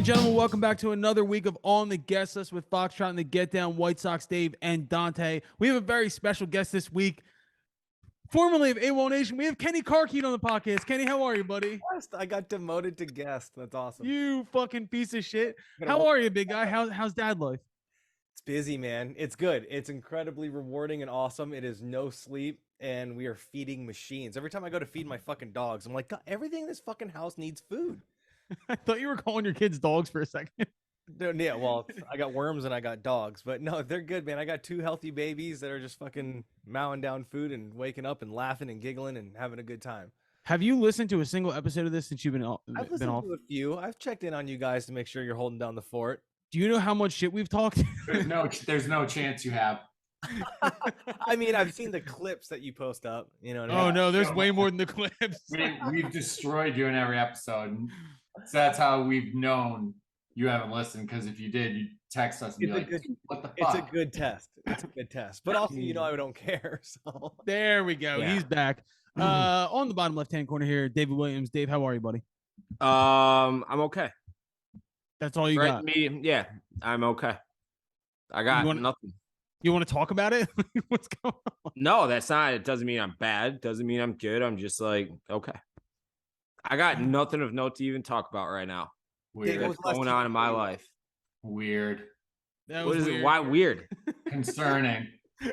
and gentlemen, welcome back to another week of On the Guest List with Foxtrot and the Get Down, White Sox Dave and Dante. We have a very special guest this week. Formerly of AWOL Nation, we have Kenny Carkeet on the podcast. Kenny, how are you, buddy? I got demoted to guest. That's awesome. You fucking piece of shit. How are you, big guy? How's dad life? It's busy, man. It's good. It's incredibly rewarding and awesome. It is no sleep, and we are feeding machines. Every time I go to feed my fucking dogs, I'm like, God, everything in this fucking house needs food. I thought you were calling your kids dogs for a second. Yeah, well, I got worms and I got dogs, but no, they're good, man. I got 2 healthy babies that are just fucking mowing down food and waking up and laughing and giggling and having a good time. Have you listened to a single episode of this since you've been off? I've listened to a few. I've checked in on you guys to make sure you're holding down the fort. Do you know how much shit we've talked? There's no chance you have. I mean, I've seen the clips that you post up. You know what I mean? Oh no, there's way more than the clips. We've destroyed you in every episode. So that's how we've known you haven't listened, because if you did, you'd text us and be like, what the fuck? It's a good test. It's a good test. But also, you know, I don't care. So there we go. Yeah. He's back. On the bottom left-hand corner here, David Williams. Dave, how are you, buddy? I'm okay. That's all you got? Yeah, I'm okay. I got nothing. You want to talk about it? What's going on? No, that's not. It doesn't mean I'm bad. Doesn't mean I'm good. I'm just like, okay. I got nothing of note to even talk about right now. Weird. What's going on in my life? Weird. What is it? Why weird? Concerning.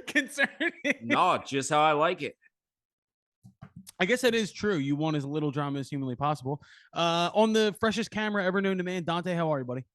Concerning. No, just how I like it. I guess that is true. You want as little drama as humanly possible. On the freshest camera ever known to man, Dante, how are you, buddy?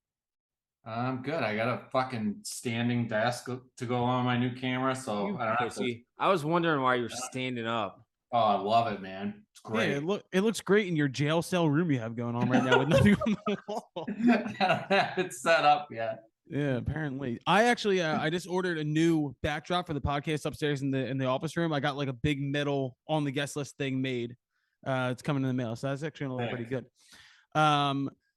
I'm good. I got a fucking standing desk to go on my new camera, so I don't have to. I was wondering why you're standing up. Oh, I love it, man. It's great. Yeah, it looks great in your jail cell room you have going on right now with nothing on the wall. I don't have it set up yet. Yeah, apparently. I actually I just ordered a new backdrop for the podcast upstairs in the office room. I got like a big metal on the guest list thing made. It's coming in the mail, so that's actually gonna look pretty good.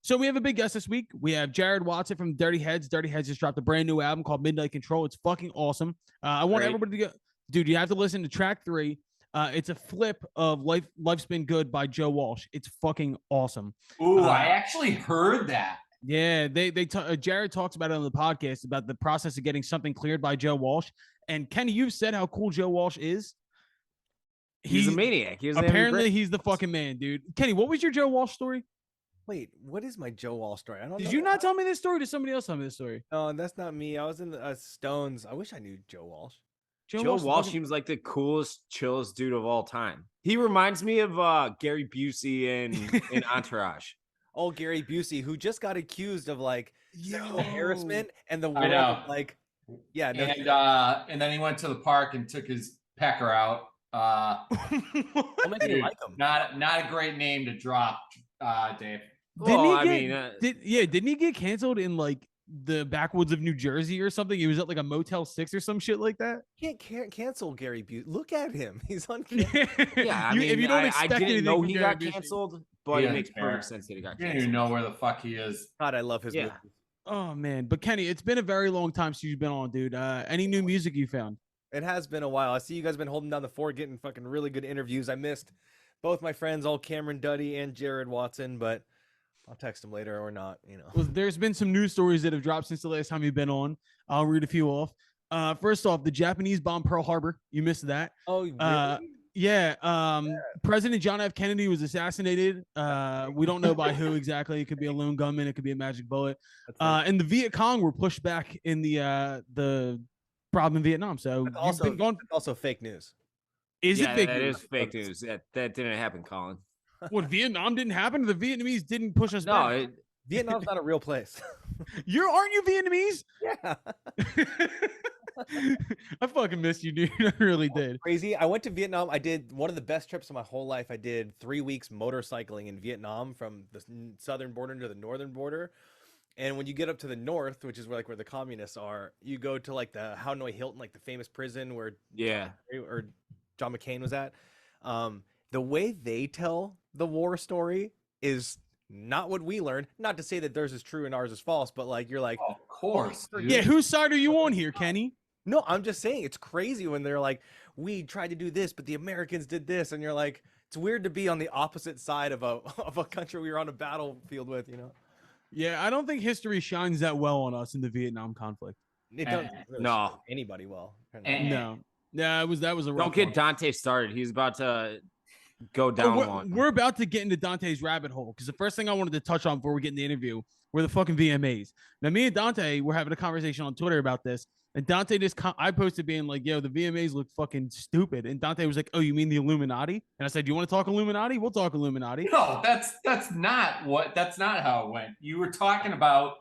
So we have a big guest this week. We have Jared Watson from Dirty Heads. Dirty Heads just dropped a brand new album called Midnight Control. It's fucking awesome. I want everybody to go, dude. You have to listen to track 3. It's a flip of Life's Been Good by Joe Walsh. It's fucking awesome. Ooh, I actually heard that. Yeah, Jared talks about it on the podcast about the process of getting something cleared by Joe Walsh. And Kenny, you've said how cool Joe Walsh is. He's a maniac. Apparently, he's the fucking man, dude. Kenny, what was your Joe Walsh story? Wait, what is my Joe Walsh story? I don't know. Did you not tell me this story? Did somebody else tell me this story? No, that's not me. I was in the Stones. I wish I knew Joe Walsh. Joe Walsh seems like the coolest, chillest dude of all time. He reminds me of Gary Busey in Entourage. Oh, Gary Busey, who just got accused of like sexual harassment, and the I know. like, yeah, and then he went to the park and took his pecker out. Dude, like him. Not a great name to drop, Dave. Didn't he get canceled in like the backwoods of New Jersey or something? He was at like a Motel 6 or some shit like that. Can't cancel Gary Busey. Look at him. He's on camera. Yeah, if you don't expect I didn't know he got canceled, but it makes perfect sense that he got canceled. You don't even know where the fuck he is. God, I love his movies. Oh man, but Kenny, it's been a very long time since you've been on, dude. Any new music you found? It has been a while. I see you guys been holding down the fort, getting fucking really good interviews. I missed both my friends, all Cameron Duddy and Jared Watson, but I'll text him later or not, you know. Well, there's been some news stories that have dropped since the last time you've been on. I'll read a few off. First off, the Japanese bombed Pearl Harbor. You missed that. Oh, really? Yeah. President John F. Kennedy was assassinated. We don't know by who exactly. It could be a lone gunman. It could be a magic bullet. And the Viet Cong were pushed back in the problem in Vietnam. So also fake news. Is it fake news? That news? is fake news. That didn't happen, Colin. What, Vietnam didn't happen? The Vietnamese didn't push us back? Vietnam's not a real place. Aren't you Vietnamese? Yeah. I fucking miss you, dude. I really did. Crazy. I went to Vietnam. I did one of the best trips of my whole life. I did 3 weeks motorcycling in Vietnam from the southern border to the northern border. And when you get up to the north, which is where the communists are, you go to like the Hanoi Hilton, like the famous prison where John McCain was at. The way they tell the war story is not what we learned. Not to say that theirs is true and ours is false, but like you're like, of course. Dude. Yeah, whose side are you on here, Kenny? No, I'm just saying it's crazy when they're like, we tried to do this, but the Americans did this, and you're like, it's weird to be on the opposite side of a country we were on a battlefield with, you know. Yeah, I don't think history shines that well on us in the Vietnam conflict. It doesn't really No. show anybody well. apparently. No. Yeah, that was a rough Don't get one. Dante started. He's about to go down one. We're about to get into Dante's rabbit hole because the first thing I wanted to touch on before we get in the interview were the fucking VMAs. Now, me and Dante were having a conversation on Twitter about this, and Dante I posted being like, "Yo, the VMAs look fucking stupid," and Dante was like, "Oh, you mean the Illuminati?" And I said, "You want to talk Illuminati? We'll talk Illuminati." No, that's not how it went. You were talking about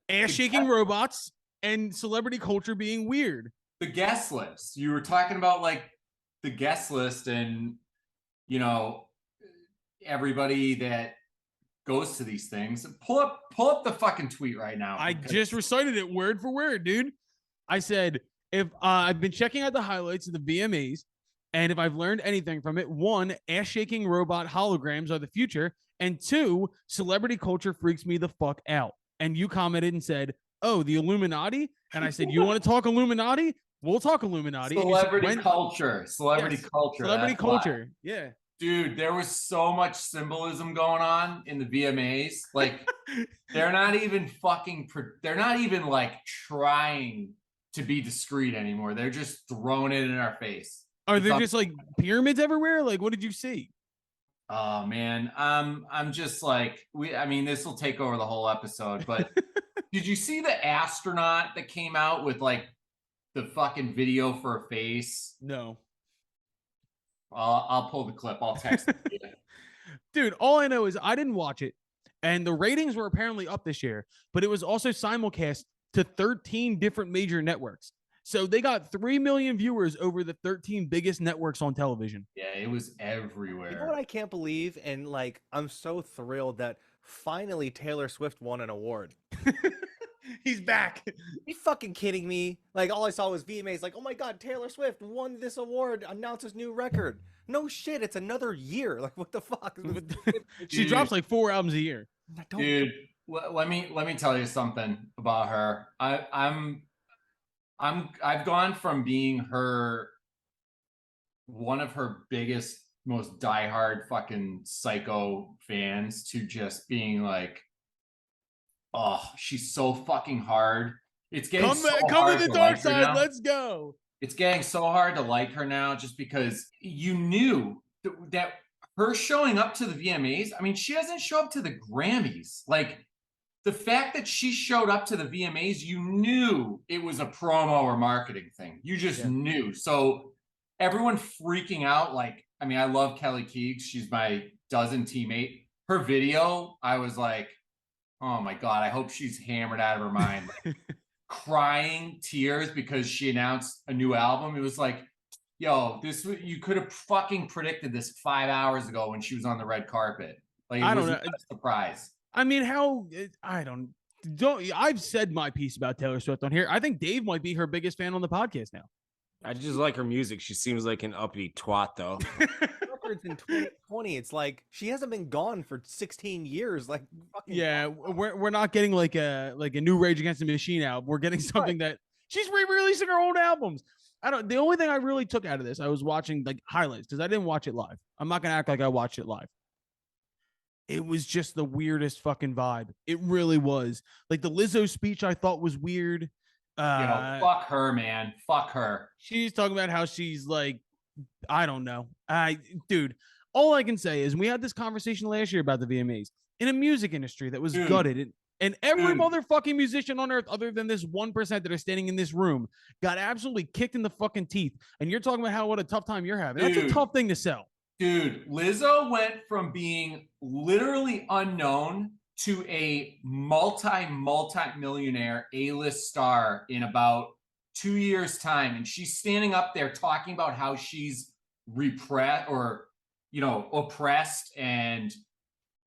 ass shaking robots and celebrity culture being weird. The guest list. You were talking about like the guest list and everybody that goes to these things. Pull up the fucking tweet right now. I just recited it word for word, dude. I said, if I've been checking out the highlights of the VMAs, and if I've learned anything from it, 1, ass shaking robot holograms are the future, and 2, celebrity culture freaks me the fuck out. And you commented and said, "Oh, the Illuminati," and I said, "You want to talk Illuminati? We'll talk Illuminati." Celebrity culture. Celebrity culture. Celebrity culture. Yeah. Dude, there was so much symbolism going on in the VMAs. Like, they're not even like trying to be discreet anymore. They're just throwing it in our face. Are there just like pyramids everywhere? Like, what did you see? Oh man, I'm just like, this will take over the whole episode, but did you see the astronaut that came out with like the fucking video for a face? No. I'll pull the clip. I'll text it to you. Dude, all I know is I didn't watch it, and the ratings were apparently up this year, but it was also simulcast to 13 different major networks. So they got 3 million viewers over the 13 biggest networks on television. Yeah, it was everywhere. You know what I can't believe? And like, I'm so thrilled that finally Taylor Swift won an award. He's back. Are you fucking kidding me? Like, all I saw was VMAs. Like, oh my god, Taylor Swift won this award, announces new record. No shit, it's another year. Like, what the fuck? She drops like 4 albums a year. Dude, let me tell you something about her. I've gone from being one of her biggest, most diehard fucking psycho fans to just being like, oh, she's so fucking hard. It's getting come to the dark side. Let's go. It's getting so hard to like her now just because you knew that her showing up to the VMAs, she doesn't show up to the Grammys. Like, the fact that she showed up to the VMAs, you knew it was a promo or marketing thing. You just knew. So everyone freaking out, like, I love Kelly Keegs. She's my dozen teammate. Her video, I was like, oh my God, I hope she's hammered out of her mind. Like, crying tears because she announced a new album. It was like, yo, you could have fucking predicted this 5 hours ago when she was on the red carpet. Like, I don't know. A surprise. I've said my piece about Taylor Swift on here. I think Dave might be her biggest fan on the podcast now. I just like her music. She seems like an upbeat twat, though. Records in 2020. It's like she hasn't been gone for 16 years. Like, yeah, we're not getting like a new Rage Against the Machine album. We're getting something that she's re-releasing her old albums. The only thing I really took out of this, I was watching like highlights because I didn't watch it live. I'm not gonna act like I watched it live. It was just the weirdest fucking vibe. It really was. Like, the Lizzo speech I thought was weird. Fuck her, man. Fuck her. She's talking about how she's like, I don't know. Dude, all I can say is we had this conversation last year about the VMAs in a music industry that was gutted. And every motherfucking musician on earth, other than this 1% that are standing in this room, got absolutely kicked in the fucking teeth. And you're talking about what a tough time you're having. That's a tough thing to sell. Dude, Lizzo went from being literally unknown to a multi-millionaire A-list star in about 2 years' time. And she's standing up there talking about how she's oppressed and,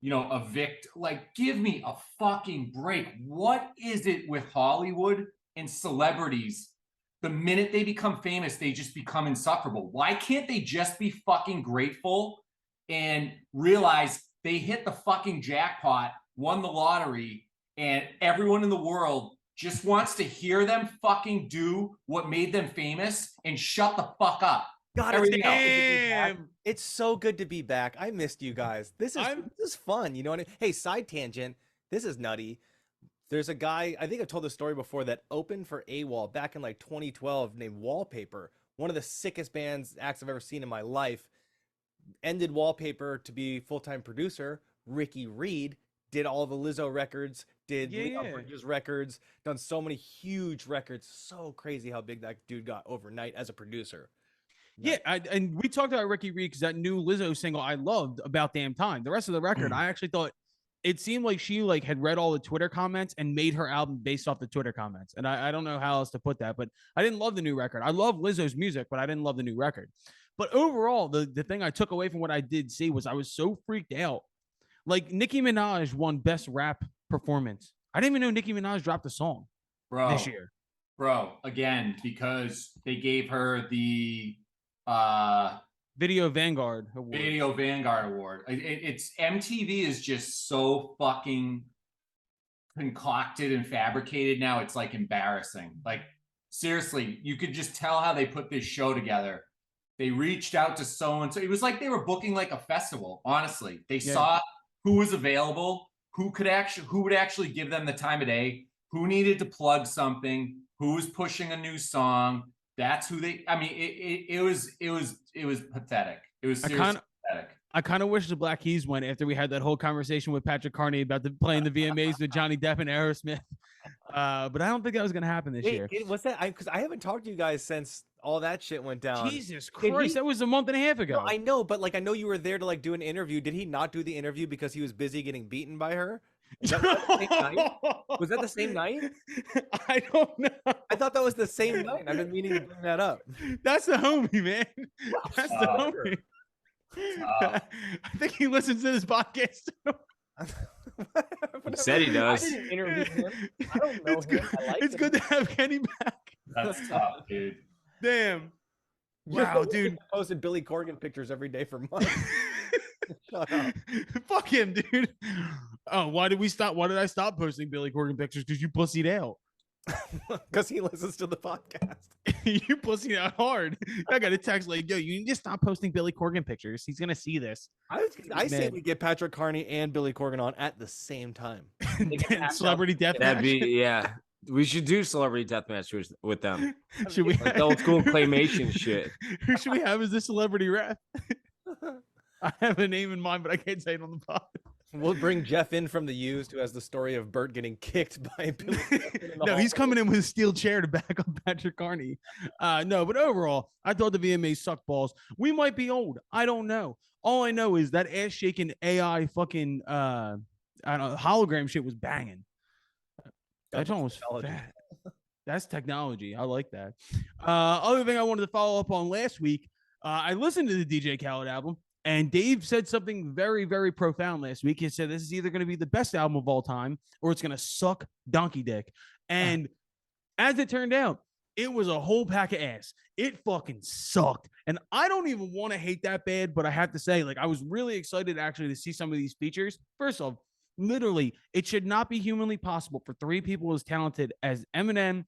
evict. Like, give me a fucking break. What is it with Hollywood and celebrities? The minute they become famous, they just become insufferable. Why can't they just be fucking grateful and realize they hit the fucking jackpot, won the lottery, and everyone in the world just wants to hear them fucking do what made them famous and shut the fuck up. God, it's so good to be back. I missed you guys. This is fun. You know what I mean? Hey, side tangent. this is nutty. There's a guy, I think I've told this story before, that opened for AWOL back in like 2012 named Wallpaper. One of the sickest acts I've ever seen in my life. Ended Wallpaper to be full-time producer. Ricky Reed did all the Lizzo records, did Leon Bridges records, done so many huge records. So crazy how big that dude got overnight as a producer. Yeah, and we talked about Ricky Reed because that new Lizzo single I loved, About Damn Time. The rest of the record, I actually thought it seemed like she like had read all the Twitter comments and made her album based off the Twitter comments. And I don't know how else to put that, but I didn't love the new record. I love Lizzo's music, but I didn't love the new record. But overall, the thing I took away from what I did see was I was so freaked out. Like Nicki Minaj won Best Rap Performance. I didn't even know Nicki Minaj dropped a song this year. Bro, again, because they gave her the Video Vanguard Award. It's MTV is just so fucking concocted and fabricated now. It's like embarrassing. Like seriously, you could just tell how they put this show together. They reached out to so and so. It was like they were booking like a festival. Honestly, they saw who was available, who would actually give them the time of day, who needed to plug something, who was pushing a new song. That's who they. I mean, it was pathetic. It was seriously pathetic. I kind of wish the Black Keys went after we had that whole conversation with Patrick Carney about playing the VMAs with Johnny Depp and Aerosmith. But I don't think that was going to happen this year. What's that? Because I haven't talked to you guys since all that shit went down. Jesus Christ, that was a month and a half ago. No, I know, but like I know you were there to like do an interview. Did he not do the interview because he was busy getting beaten by her? Was that the same night? Was that the same night? I don't know. I thought that was the same night. I've been meaning to bring that up. That's the homie, man. That's the homie. I think he listens to this podcast. He said he does. I didn't interview him. I don't know him. It's good to have Kenny back. That's tough, dude. Damn. Wow, dude. Posted Billy Corgan pictures every day for months. Shut up. Fuck him, dude. Oh, why did I stop posting Billy Corgan pictures? Because you pussied out. Because he listens to the podcast. You pussied out hard. I got a text like, yo, you need to stop posting Billy Corgan pictures. He's gonna see this. I say we get Patrick Carney and Billy Corgan on at the same time. Celebrity deathmatch. That'd be We should do celebrity deathmatch with them. Should we? Like the old school claymation shit. Who should we have as the celebrity ref? I have a name in mind, but I can't say it on the pod. We'll bring Jeff in from the Used, who has the story of Bert getting kicked by Billy. No, he's coming in with a steel chair to back up Patrick Carney. No, but overall, I thought the VMAs sucked balls. We might be old. I don't know. All I know is that ass shaking AI fucking I don't know, hologram shit was banging. That one was fat. That's technology. I like that. Other thing I wanted to follow up on last week, I listened to the DJ Khaled album. And Dave said something very, very profound last week. He said this is either going to be the best album of all time or it's going to suck donkey dick. And as it turned out, it was a whole pack of ass. It fucking sucked. And I don't even want to hate that bad, but I have to say, like, I was really excited actually to see some of these features. First off, literally, it should not be humanly possible for three people as talented as Eminem,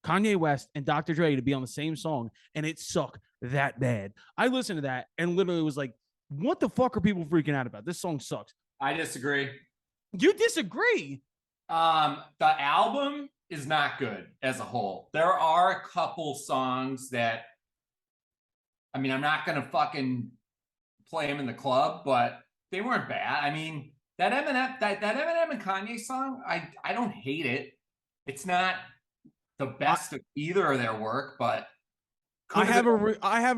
Kanye West, and Dr. Dre to be on the same song, and it sucked that bad. I listened to that and literally was like, what the fuck are people freaking out about? This song sucks. I disagree. You disagree? The album is not good as a whole. There are a couple songs that, I mean, I'm not going to fucking play them in the club, but they weren't bad. I mean, that Eminem and Kanye song, I don't hate it. It's not the best of either of their work, but I have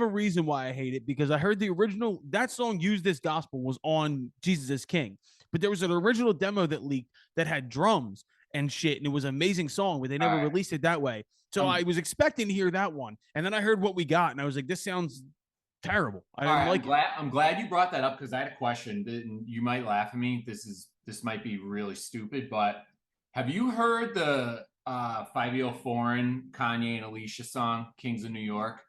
a reason why I hate it, because I heard the original, that song Use This Gospel was on Jesus is King, but there was an original demo that leaked that had drums and shit, and it was an amazing song, but they never released it that way. So I was expecting to hear that one, and then I heard what we got, and I was like, this sounds terrible. I'm glad you brought that up, because I had a question, and you might laugh at me. This might be really stupid, but have you heard the 5 Foreign Kanye and Alicia song, Kings of New York?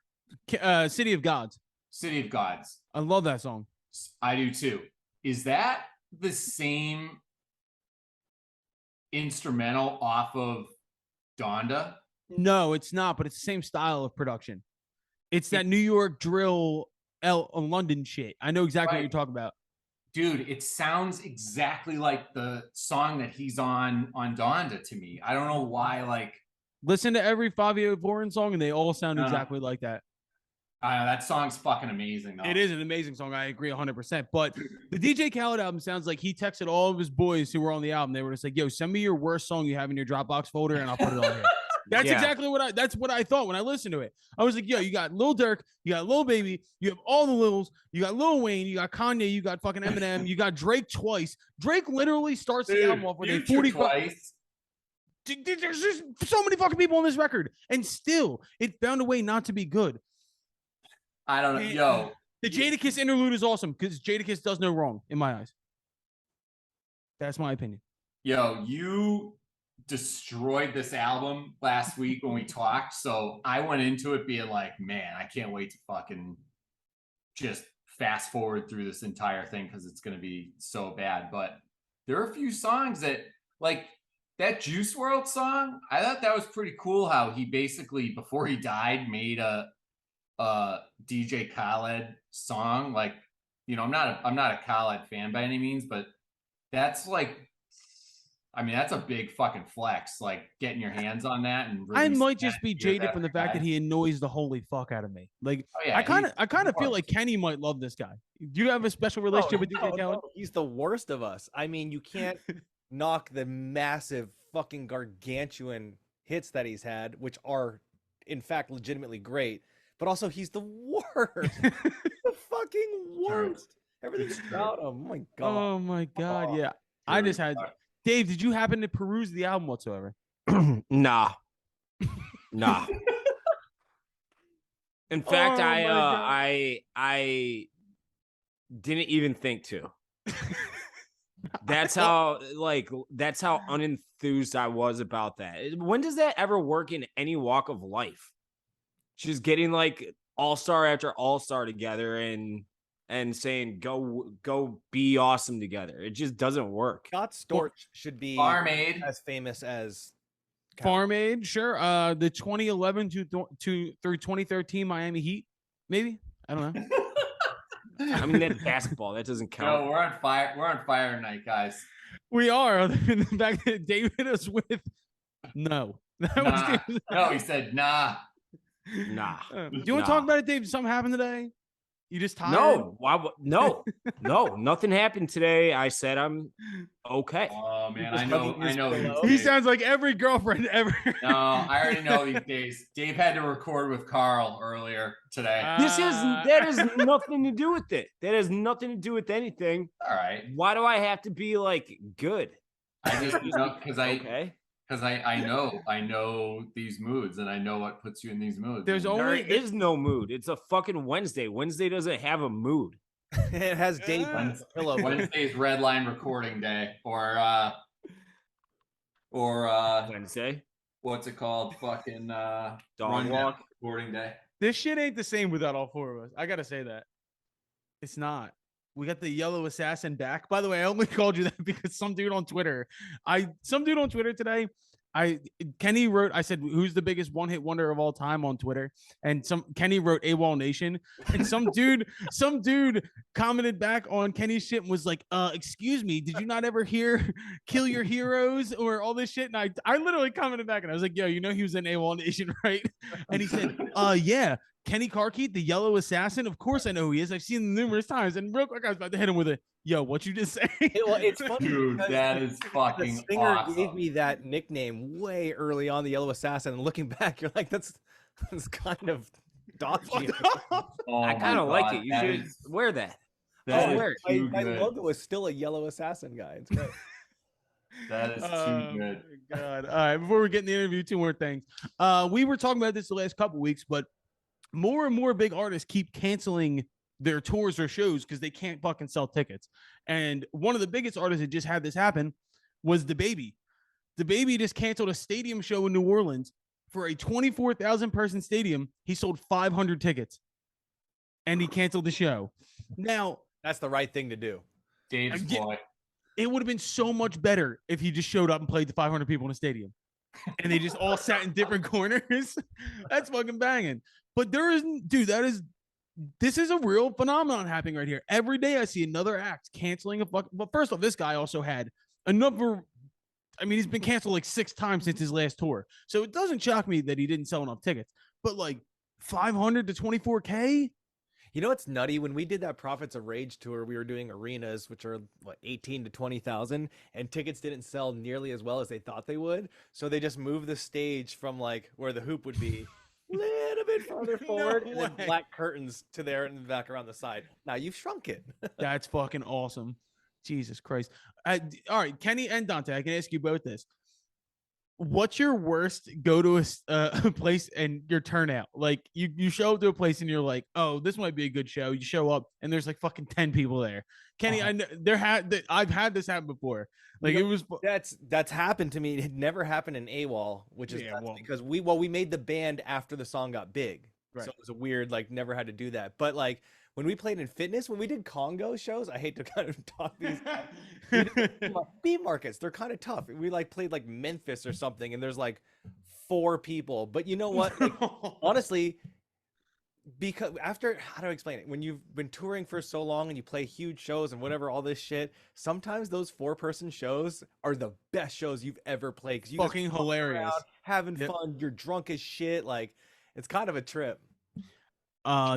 City of Gods. City of Gods. I love that song. I do too. Is that the same instrumental off of Donda? No, it's not, but it's the same style of production. It's that New York drill, London shit. I know exactly what you're talking about. dude, it sounds exactly like the song that he's on Donda to me. I don't know why. Like, listen to every Fabio Foreign song, and they all sound exactly like that. That song's fucking amazing, though. It is an amazing song. I agree 100%. But the DJ Khaled album sounds like he texted all of his boys who were on the album. They were just like, yo, send me your worst song you have in your Dropbox folder, and I'll put it on here. That's exactly what I thought when I listened to it. I was like, yo, you got Lil Durk, you got Lil Baby, you have all the Lils, you got Lil Wayne, you got Kanye, you got fucking Eminem, you got Drake twice. Drake literally starts the album off with a 45. There's just so many fucking people on this record, and still it found a way not to be good. I don't know. Yo, the Jadakiss interlude is awesome because Jadakiss does no wrong in my eyes. That's my opinion. Yo, you destroyed this album last week when we talked, so I went into it being like, man, I can't wait to fucking just fast forward through this entire thing because it's going to be so bad. But there are a few songs that, like that Juice WRLD song, I thought that was pretty cool how he basically, before he died, made a DJ Khaled song. Like, you know, I'm not a Khaled fan by any means, but that's like, I mean, that's a big fucking flex, like getting your hands on that. And I might just be jaded from the fact that he annoys the holy fuck out of me. Like, I kind of feel like Kenny might love this guy. Do you have a special relationship with DJ Khaled? No, he's the worst of us. I mean, you can't knock the massive fucking gargantuan hits that he's had, which are in fact legitimately great. But also, he's the worst. The fucking worst. Everything's about him. Oh my god. Oh my god. Yeah. I just had. Dave, did you happen to peruse the album whatsoever? Nah. In fact, I didn't even think to. That's how unenthused I was about that. When does that ever work in any walk of life? Just getting like all-star after all-star together and saying go be awesome together. It just doesn't work. Scott Storch should be Farm Aid as famous as Farm Aid, sure. The 2011 through 2013 Miami Heat, maybe. I don't know. I mean, that's basketball. That doesn't count. No, we're on fire. We're on fire tonight, guys. We are. The fact that David is with no. No, he said nah. Nah. Do you want to talk about it, Dave? Something happened today? You just tired? No, nothing happened today. I said I'm okay. Oh man, I know. He sounds like every girlfriend ever. No, I already know these days. Dave had to record with Carl earlier today. That has nothing to do with it. That has nothing to do with anything. All right. Why do I have to be like good? I just because I know these moods and I know what puts you in these moods. There is no mood. It's a fucking Wednesday. Wednesday doesn't have a mood. It has Dave on the pillow. Wednesday's red line recording day or Wednesday. What's it called? Fucking dog walk recording day. This shit ain't the same without all four of us. I gotta say that. It's not. We got the yellow assassin back. By the way, I only called you that because some dude on Twitter today, Kenny wrote, I said, who's the biggest one-hit wonder of all time on Twitter? And Kenny wrote AWOL Nation. And some dude commented back on Kenny's shit and was like, excuse me, did you not ever hear Kill Your Heroes or all this shit? And I literally commented back and I was like, yo, you know he was in AWOL Nation, right? And he said, yeah. Kenny Carkeet, the yellow assassin. Of course I know who he is. I've seen him numerous times. And real quick, I was about to hit him with a, yo, what you just say? Well, it's funny. Dude, that is fucking the singer awesome. gave me that nickname way early on, the yellow assassin. And looking back, you're like, that's kind of dodgy. Oh I kind of like it. You should wear that. My logo is still a yellow assassin guy. It's great. That is too good. God. All right, before we get in the interview, two more things. We were talking about this the last couple weeks, but more and more big artists keep canceling their tours or shows because they can't fucking sell tickets. And one of the biggest artists that just had this happen was DaBaby. DaBaby just canceled a stadium show in New Orleans for a 24,000 person stadium. He sold 500 tickets and he canceled the show. Now, that's the right thing to do. Dave's boy. It would have been so much better if he just showed up and played to 500 people in a stadium and they just all sat in different corners. That's fucking banging. But that is this is a real phenomenon happening right here. Every day I see another act canceling a fuck. But first off, this guy also had a number. I mean, he's been canceled like 6 times since his last tour. So it doesn't shock me that he didn't sell enough tickets. But like 500 to 24K. You know what's nutty? When we did that Prophets of Rage tour, we were doing arenas, which are what 18 to 20,000, and tickets didn't sell nearly as well as they thought they would. So they just moved the stage from like where the hoop would be a little bit farther forward, and then black curtains to there and back around the side. Now you've shrunk it. That's fucking awesome. Jesus Christ. All right, Kenny and Dante, I can ask you both this. What's your worst go to a place and your turnout? Like you show up to a place and you're like, oh, this might be a good show. You show up and there's like fucking 10 people there. Kenny, I know I've had this happen before. Like it was that's happened to me. It had never happened in AWOL, which is because we made the band after the song got big. Right. So it was a weird, like, never had to do that. But like when we played in fitness, when we did Congo shows, I hate to kind of talk these B markets, they're kind of tough. We like played like Memphis or something, and there's like 4 people. But you know what? Like, honestly, because after, how do I explain it? When you've been touring for so long and you play huge shows and whatever, all this shit, sometimes those 4-person shows are the best shows you've ever played. Because you fucking hilarious, around, having fun, you're drunk as shit. Like, it's kind of a trip.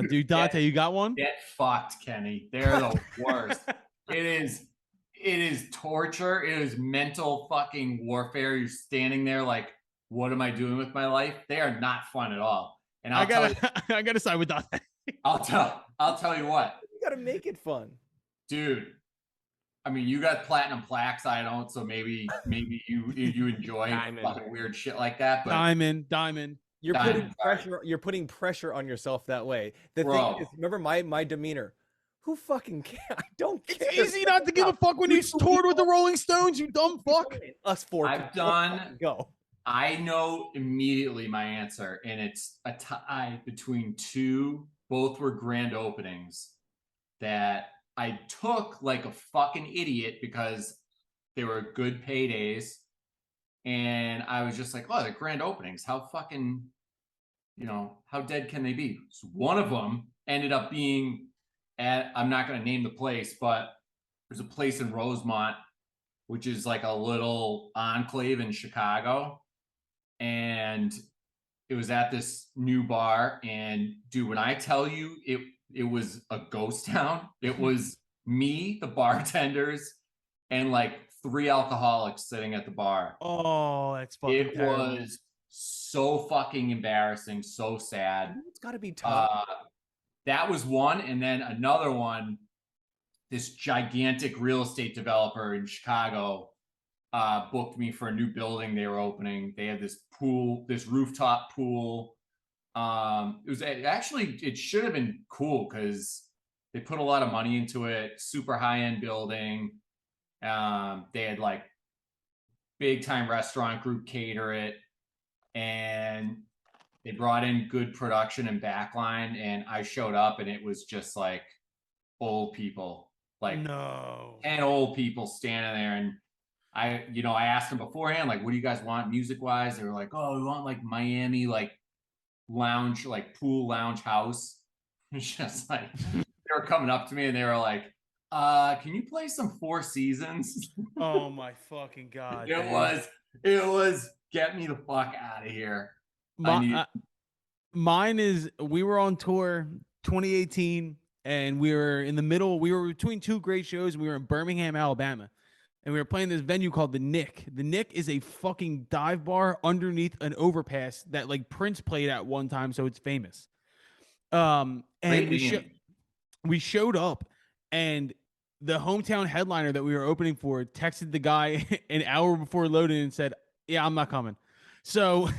Dude, Dante, you got one? Get fucked, Kenny. They're the worst. It is torture. It is mental fucking warfare. You're standing there like, what am I doing with my life? They are not fun at all. And I gotta side with Dante. I'll tell you what. You gotta make it fun, dude. I mean, you got platinum plaques. I don't, so maybe you enjoy fucking weird shit like that. But diamond. You're putting pressure on yourself that way. The thing is, remember my demeanor. Who fucking care? I don't care. It's easy not to give a fuck when you toured with the Rolling Stones, you dumb fuck. Us 4. I've done. Go. I know immediately my answer, and it's a tie between 2. Both were grand openings that I took like a fucking idiot because they were good paydays. And I was just like, oh, they're grand openings. How fucking, how dead can they be? So one of them ended up being at, I'm not going to name the place, but there's a place in Rosemont, which is like a little enclave in Chicago. And it was at this new bar. And dude, when I tell you it was a ghost town, it was me, the bartenders, and like 3 alcoholics sitting at the bar. Oh, that's fucking terrible. It was so fucking embarrassing, so sad. It's got to be tough. That was one. And then another one, this gigantic real estate developer in Chicago booked me for a new building they were opening. They had this pool, this rooftop pool. It should have been cool because they put a lot of money into it. Super high-end building. They had like big time restaurant group cater it, and they brought in good production and backline, and I showed up and it was just like old people, like 10 old people standing there. And I asked them beforehand, like, what do you guys want music wise? They were like, oh, we want like Miami, like lounge, like pool lounge house. It's just like, they were coming up to me and they were like, can you play some Four Seasons? Oh my fucking God. It was get me the fuck out of here. Mine is, we were on tour 2018 and we were between 2 great shows. We were in Birmingham, Alabama, and we were playing this venue called the Nick. The Nick is a fucking dive bar underneath an overpass that like Prince played at one time. So it's famous. And we showed up, and the hometown headliner that we were opening for texted the guy an hour before loading and said, yeah, I'm not coming. So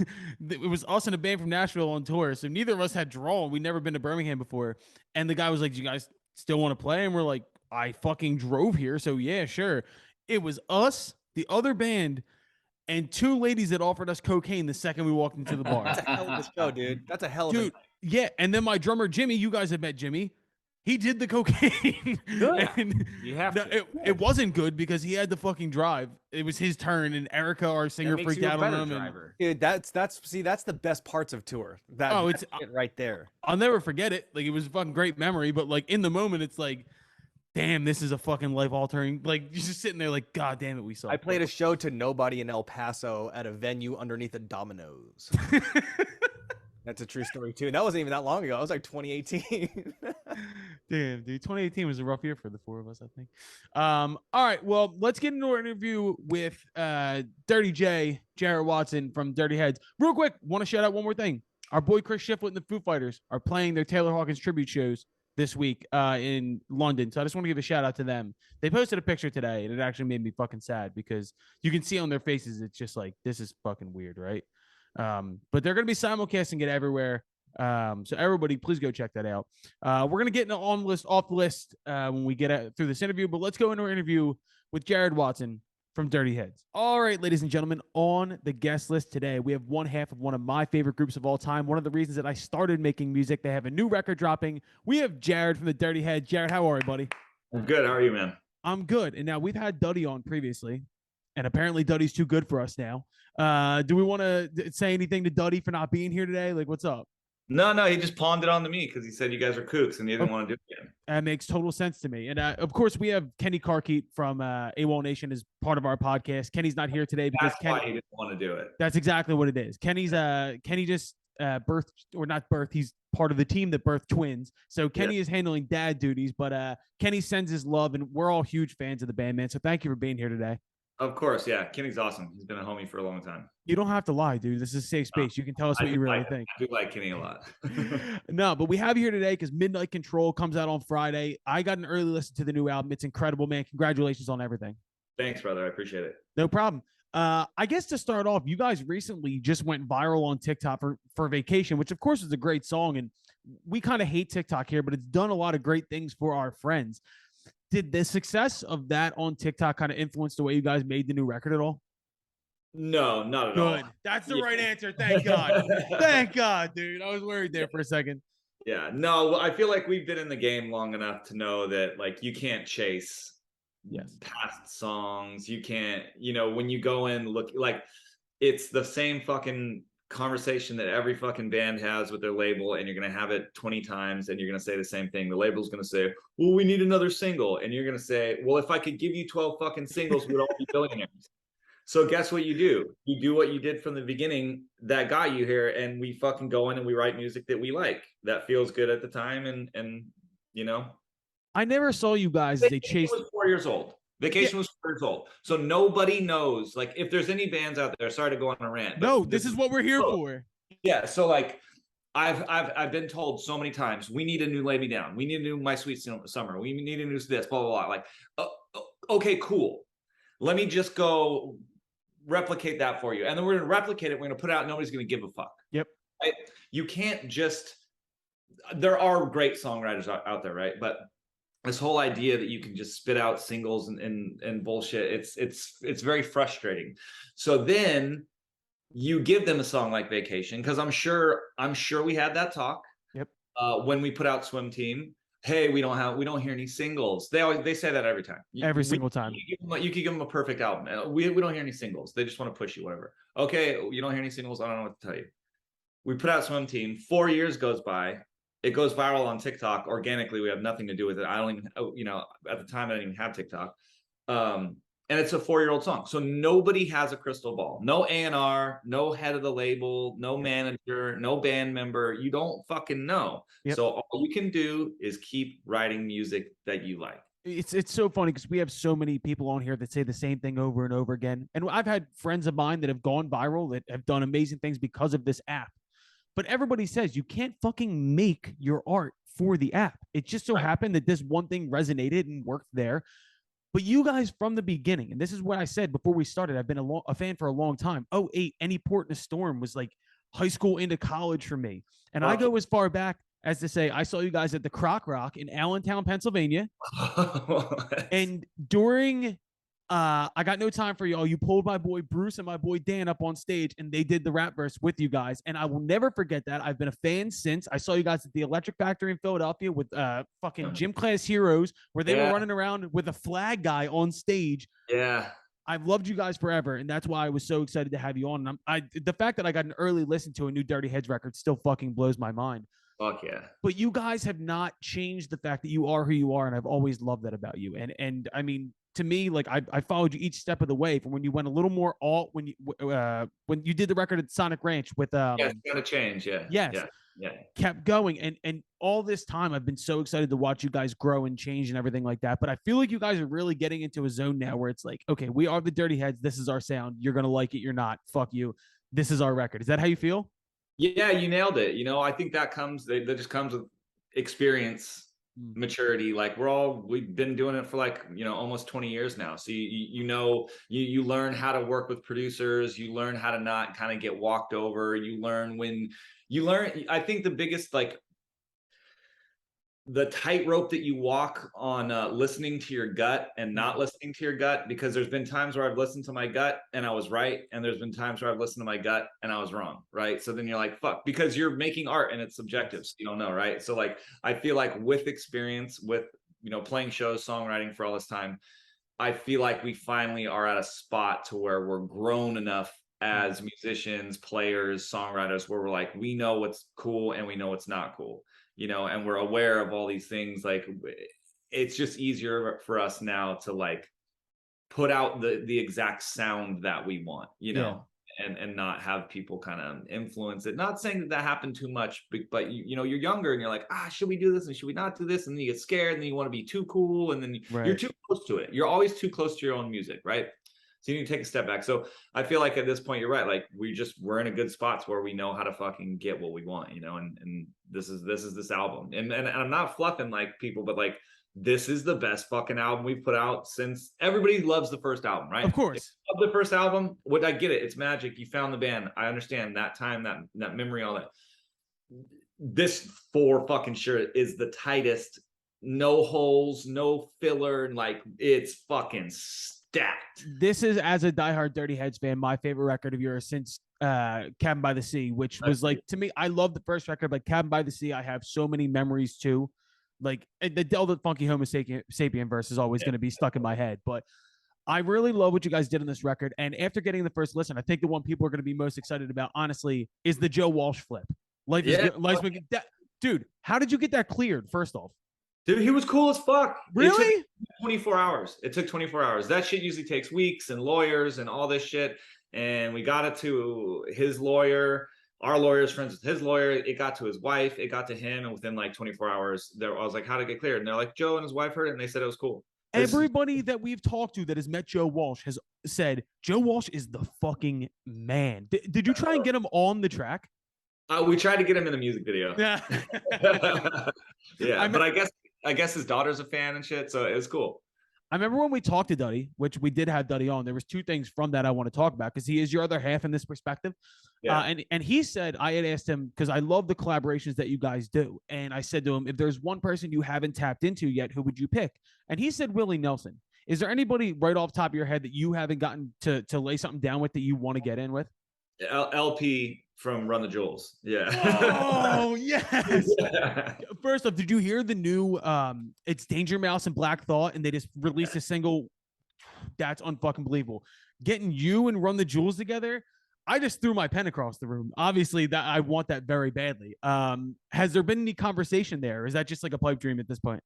it was us and a band from Nashville on tour. So neither of us had drawn. We'd never been to Birmingham before. And the guy was like, do you guys still want to play? And we're like, I fucking drove here. So yeah, sure. It was us, the other band, and 2 ladies that offered us cocaine the second we walked into the bar. That's a hell of a show, dude. That's a hell of a Yeah. And then my drummer, Jimmy, you guys have met Jimmy. He did the cocaine. Good. And You have to. it wasn't good because he had to fucking drive. It was his turn, and Erica, our singer, That makes freaked you a out on better him. And, driver. Dude, that's the best parts of tour. That's it right there. I'll never forget it. Like, it was a fucking great memory, but like in the moment, it's like, damn, this is a fucking life altering. Like, you're just sitting there like, God damn it, we saw. I played a show to nobody in El Paso at a venue underneath a Domino's. That's a true story too. And that wasn't even that long ago. It was like 2018. Damn, dude. 2018 was a rough year for the four of us, I think. All right. Well, let's get into our interview with Dirty J, Jared Watson from Dirty Heads. Real quick, want to shout out one more thing. Our boy Chris Shiflett and the Foo Fighters are playing their Taylor Hawkins tribute shows this week in London. So I just want to give a shout out to them. They posted a picture today, and it actually made me fucking sad because you can see on their faces, it's just like, this is fucking weird, right? But they're going to be simulcasting it everywhere. So everybody, please go check that out. We're going to get into off the list when we get through this interview, but let's go into our interview with Jared Watson from Dirty Heads. All right, ladies and gentlemen, on the guest list today, we have one half of one of my favorite groups of all time. One of the reasons that I started making music. They have a new record dropping. We have Jared from the Dirty Heads. Jared, how are you, buddy? I'm good. How are you, man? I'm good. And now we've had Duddy on previously, and apparently Duddy's too good for us now. Do we want to say anything to Duddy for not being here today? Like, what's up? No, he just pawned it on to me because he said you guys are kooks and he didn't want to do it again. That makes total sense to me. And of course, we have Kenny Carkeet from AWOL Nation as part of our podcast. Kenny's not here today because That's why he didn't want to do it. That's exactly what it is. Kenny just birthed, or not birthed, he's part of the team that birthed twins. So Kenny is handling dad duties, but Kenny sends his love, and we're all huge fans of the band, man. So thank you for being here today. Of course, yeah. Kenny's awesome. He's been a homie for a long time. You don't have to lie, dude. This is a safe space. You can tell us what you really think. I do like Kenny a lot. No, but we have you here today because Midnight Control comes out on Friday. I got an early listen to the new album. It's incredible, man. Congratulations on everything. Thanks, brother. I appreciate it. No problem. I guess to start off, you guys recently just went viral on TikTok for Vacation, which of course is a great song. And we kind of hate TikTok here, but it's done a lot of great things for our friends. Did the success of that on TikTok kind of influence the way you guys made the new record at all? No, not at all. Good. That's the right answer. Thank God. Thank God, dude. I was worried there for a second. Yeah, no, I feel like we've been in the game long enough to know that like you can't chase past songs. You can't, when you go in, look, like it's the same fucking conversation that every fucking band has with their label, and you're going to have it 20 times and you're going to say the same thing. The label's going to say, well, we need another single. And you're going to say, well, if I could give you 12 fucking singles, we'd all be billionaires. So guess what you do? You do what you did from the beginning that got you here, and we fucking go in and we write music that we like, that feels good at the time. And I never saw you guys as they chased. Was 4 years old. Vacation was 4 years old. So nobody knows, like, if there's any bands out there, sorry to go on a rant. No, this is what we're here for. Yeah. So like I've been told so many times, we need a new Lay Me Down. We need a new My Sweet Summer. We need a new this, blah, blah, blah. Like, okay, cool. Let me just go replicate that for you. And then we're going to replicate it. We're going to put it out. Nobody's going to give a fuck. Yep. Right? You can't just, there are great songwriters out there, right? But this whole idea that you can just spit out singles and bullshit, it's very frustrating. So then you give them a song like Vacation, because I'm sure we had that talk. Yep. When we put out Swim Team. Hey, we don't hear any singles. They say that every time. Every single time. You could give them a perfect album. We don't hear any singles. They just want to push you, whatever. Okay, you don't hear any singles. I don't know what to tell you. We put out Swim Team. 4 years goes by. It goes viral on TikTok organically. We have nothing to do with it. I don't even, at the time I didn't even have TikTok. And it's a 4-year-old song. So nobody has a crystal ball. No A&R, no head of the label, no manager, no band member. You don't fucking know. Yep. So all you can do is keep writing music that you like. It's so funny because we have so many people on here that say the same thing over and over again. And I've had friends of mine that have gone viral, that have done amazing things because of this app. But everybody says you can't fucking make your art for the app. It just so happened that this one thing resonated and worked there. But you guys from the beginning, and this is what I said before we started, I've been a fan for a long time. 2008, Any Port in a Storm was like high school into college for me. And I go as far back as to say, I saw you guys at the Croc Rock in Allentown, Pennsylvania. And during I got no time for y'all. You pulled my boy Bruce and my boy Dan up on stage, and they did the rap verse with you guys. And I will never forget that. I've been a fan since. I saw you guys at the Electric Factory in Philadelphia with fucking gym class heroes, where they were running around with a flag guy on stage. Yeah. I've loved you guys forever, and that's why I was so excited to have you on. And the fact that I got an early listen to a new Dirty Heads record still fucking blows my mind. Fuck yeah. But you guys have not changed the fact that you are who you are, and I've always loved that about you. And I mean, to me, like I followed you each step of the way from when you went a little more alt when you did the record at Sonic Ranch with yeah, it's gonna change. Yeah. Yes. Yeah. Kept going, and all this time I've been so excited to watch you guys grow and change and everything like that. But I feel like you guys are really getting into a zone now where it's like, okay, we are the Dirty Heads. This is our sound. You're gonna like it. You're not. Fuck you. This is our record. Is that how you feel? Yeah, you nailed it. You know, I think that just comes with experience, maturity. Like we've been doing it for like, you know, almost 20 years now. So you learn how to work with producers, you learn how to not kind of get walked over. I think the biggest, like, the tightrope that you walk on listening to your gut and not listening to your gut, because there's been times where I've listened to my gut and I was right, and there's been times where I've listened to my gut and I was wrong, right? So then you're like, fuck, because you're making art and it's subjective, so you don't know, right? So like, I feel like with experience, with, you know, playing shows, songwriting for all this time, I feel like we finally are at a spot to where we're grown enough as musicians, players, songwriters, where we're like, we know what's cool and we know what's not cool, you know, and we're aware of all these things. Like, it's just easier for us now to like put out the exact sound that we want, you know, and not have people kind of influence it. Not saying that happened too much, but you know, you're younger and you're like, should we do this and should we not do this? And then you get scared and then you want to be too cool, and then you're too close to it. You're always too close to your own music, right? So you need to take a step back. So I feel like at this point, you're right. Like we're in a good spot where we know how to fucking get what we want, you know, and this is this album. And I'm not fluffing like people, but like, this is the best fucking album we've put out since. Everybody loves the first album, right? Of course. If you love the first album, I get it. It's magic. You found the band. I understand that time, that memory, all that. This for fucking sure is the tightest, no holes, no filler, and like, it's fucking stacked. This is, as a diehard Dirty Heads fan, my favorite record of yours since Cabin by the Sea, which was like, to me, I love the first record, but Cabin by the Sea, I have so many memories too. Like the Delta Funky Homo Sapien verse is always going to be stuck in my head. But I really love what you guys did on this record. And after getting the first listen, I think the one people are going to be most excited about, honestly, is the Joe Walsh flip. Dude, how did you get that cleared, first off? Dude, he was cool as fuck. Really? 24 hours. It took 24 hours. That shit usually takes weeks and lawyers and all this shit. And we got it to his lawyer. Our lawyer's friends with his lawyer. It got to his wife. It got to him. And within like 24 hours, I was like, how'd it get cleared? And they're like, Joe and his wife heard it, and they said it was cool. Everybody that we've talked to that has met Joe Walsh has said Joe Walsh is the fucking man. Did you try and get him on the track? We tried to get him in the music video. Yeah. Yeah, but I guess his daughter's a fan and shit, so it was cool. I remember when we talked to Duddy, which we did have Duddy on, there was two things from that I want to talk about, because he is your other half in this perspective. Yeah. And he said, I had asked him, because I love the collaborations that you guys do. And I said to him, if there's one person you haven't tapped into yet, who would you pick? And he said, Willie Nelson. Is there anybody right off the top of your head that you haven't gotten to lay something down with that you want to get in with? LP from Run the Jewels. Yeah. Oh, yes. Yeah. First off, did you hear the new it's Danger Mouse and Black Thought, and they just released a single? That's unfucking believable. Getting you and Run the Jewels together, I just threw my pen across the room. Obviously, that I want that very badly. Has there been any conversation there, or is that just like a pipe dream at this point?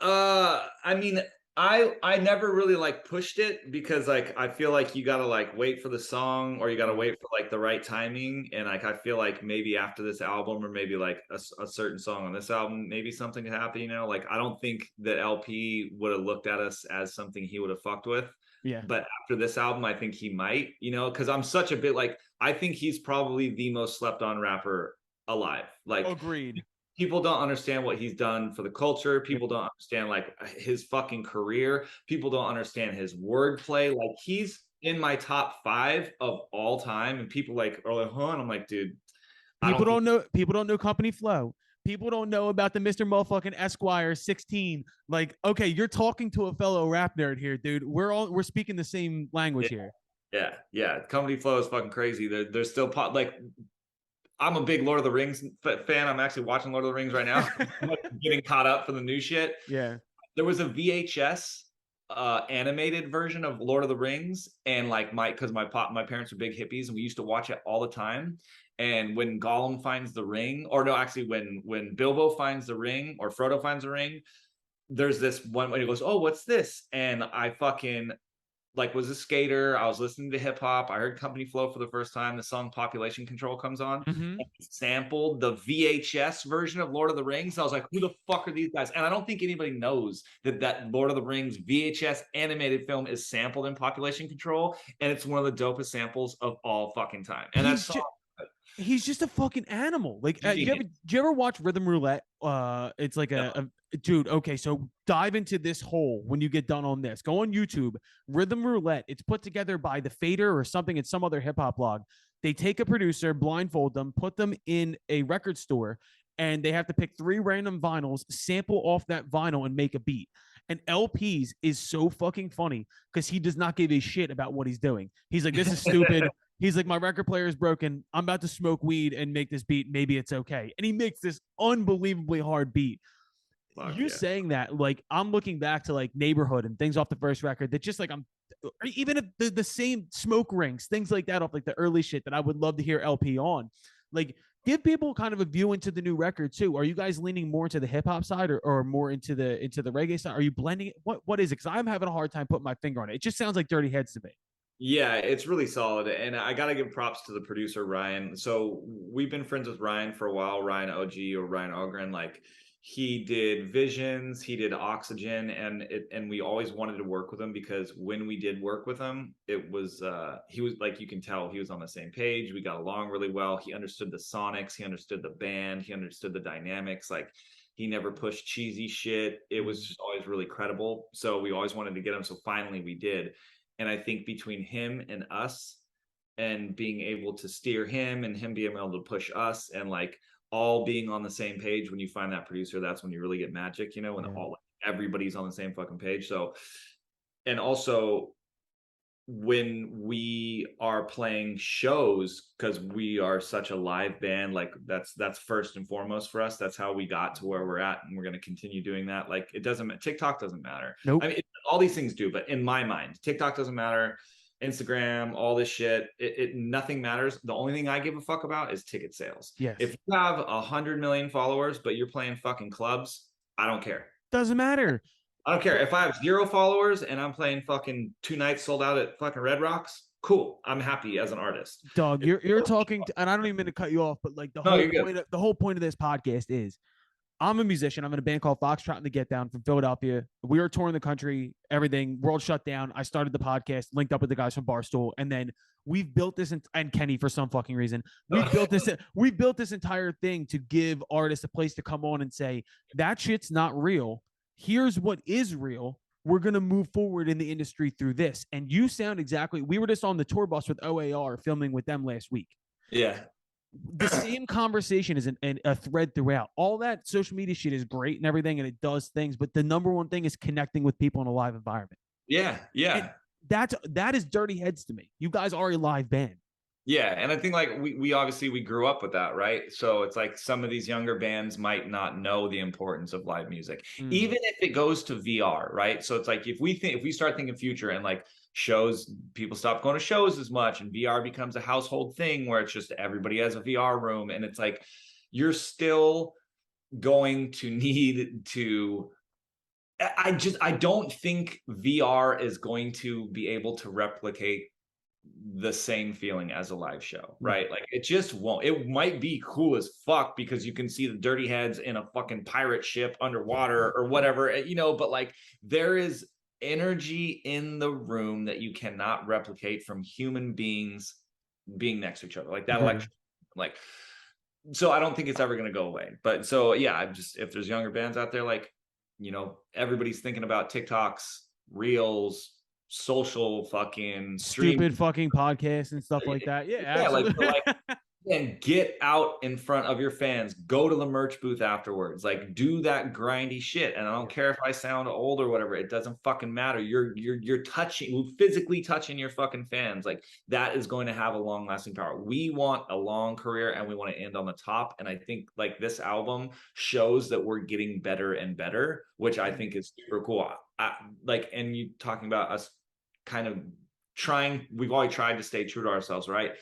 I mean, I never really like pushed it, because like I feel like you gotta like wait for the song, or you gotta wait for like the right timing, and like I feel like maybe after this album, or maybe like a certain song on this album, maybe something could happen, you know. Like, I don't think that LP would have looked at us as something he would have fucked with. Yeah, but after this album, I think he might, you know, because I'm such a bit like, I think he's probably the most slept on rapper alive. Like, agreed. People don't understand what he's done for the culture. People don't understand like his fucking career. People don't understand his wordplay. Like, he's in my top 5 of all time, and people like are like, huh? And I'm like, dude, people don't know Company Flow. People don't know about the Mr. Motherfucking Esquire 16. Like, okay, you're talking to a fellow rap nerd here, dude. We're speaking the same language here. Yeah. Company flow is fucking crazy. There's still like, I'm a big Lord of the Rings fan. I'm actually watching Lord of the Rings right now. I'm getting caught up for the new shit. Yeah. There was a VHS animated version of Lord of the Rings, and like my parents were big hippies, and we used to watch it all the time. And when Gollum finds the ring, or no, actually when Bilbo finds the ring or Frodo finds the ring, there's this one when he goes, "Oh, what's this?" And I fucking like was a skater. I was listening to hip hop. I heard Company Flow for the first time. The song Population Control comes on. Mm-hmm. Sampled the VHS version of Lord of the Rings. I was like, who the fuck are these guys? And I don't think anybody knows that Lord of the Rings VHS animated film is sampled in Population Control. And it's one of the dopest samples of all fucking time. And that's he's just a fucking animal. Like, do you ever watch Rhythm Roulette? It's like a dude. Okay, so dive into this hole when you get done on this. Go on YouTube, Rhythm Roulette. It's put together by the Fader or something. It's some other hip hop blog. They take a producer, blindfold them, put them in a record store, and they have to pick 3 random vinyls, sample off that vinyl, and make a beat. And LPs is so fucking funny because he does not give a shit about what he's doing. He's like, this is stupid. He's like, my record player is broken. I'm about to smoke weed and make this beat. Maybe it's okay. And he makes this unbelievably hard beat. Saying that, like, I'm looking back to like Neighborhood and things off the first record that just like even if the same Smoke Rings, things like that off like the early shit that I would love to hear LP on. Like, give people kind of a view into the new record too. Are you guys leaning more into the hip hop side or more into the reggae side? Are you blending it? What is it? Because I'm having a hard time putting my finger on it. It just sounds like Dirty Heads to me. Yeah, it's really solid. And I got to give props to the producer, Ryan. So we've been friends with Ryan for a while, Ryan OG or Ryan Ogren. Like, he did Visions, he did Oxygen, and we always wanted to work with him because when we did work with him, it was he was like, you can tell he was on the same page. We got along really well. He understood the sonics, he understood the band, he understood the dynamics. Like, he never pushed cheesy shit. It was just always really credible. So we always wanted to get him. So finally we did. And I think between him and us and being able to steer him and him being able to push us and like all being on the same page, when you find that producer, that's when you really get magic, you know, when everybody's on the same fucking page. So, and also when we are playing shows, because we are such a live band, like that's first and foremost for us. That's how we got to where we're at, and we're going to continue doing that. Like, it doesn't, TikTok doesn't matter. Nope. I mean, all these things do, but in my mind, TikTok doesn't matter. Instagram, all this shit, nothing matters. The only thing I give a fuck about is ticket sales. Yes. If you have 100 million followers, but you're playing fucking clubs, I don't care. Doesn't matter. I don't care. If I have 0 followers and I'm playing fucking 2 nights sold out at fucking Red Rocks, cool. I'm happy as an artist. Dog, you're talking to, and I don't even mean to cut you off, but like the whole point of this podcast is, I'm a musician. I'm in a band called Foxtrot and the Get Down from Philadelphia. We were touring the country, everything, world shut down. I started the podcast, linked up with the guys from Barstool, and then we've built this, and Kenny for some fucking reason, we built this entire thing to give artists a place to come on and say, that shit's not real. Here's what is real. We're going to move forward in the industry through this. And you sound exactly, we were just on the tour bus with OAR filming with them last week. Yeah. The same conversation is a thread throughout. All that social media shit is great and everything, and it does things, but the number one thing is connecting with people in a live environment. Yeah. And that is Dirty Heads to me. You guys are a live band. Yeah, and I think like we obviously we grew up with that, right? So it's like some of these younger bands might not know the importance of live music, even if it goes to VR, right? So it's like if we start thinking future and like shows, people stop going to shows as much, and VR becomes a household thing where it's just everybody has a VR room, and it's like you're still going to need to. I don't think VR is going to be able to replicate the same feeling as a live show, right? Like it just won't. It might be cool as fuck because you can see the Dirty Heads in a fucking pirate ship underwater or whatever, you know, but like there is energy in the room that you cannot replicate from human beings being next to each other, like that electric, like, so I don't think it's ever going to go away. But so yeah, I'm just, if there's younger bands out there, like, you know, everybody's thinking about TikToks, reels, social fucking stupid fucking podcasts and stuff like that. Yeah, like And get out in front of your fans. Go to the merch booth afterwards. Like, do that grindy shit. And I don't care if I sound old or whatever. It doesn't fucking matter. You're touching, physically touching your fucking fans. Like, that is going to have a long lasting power. We want a long career and we want to end on the top. And I think like this album shows that we're getting better and better, which I think is super cool. And you talking about us kind of we've always tried to stay true to ourselves, right?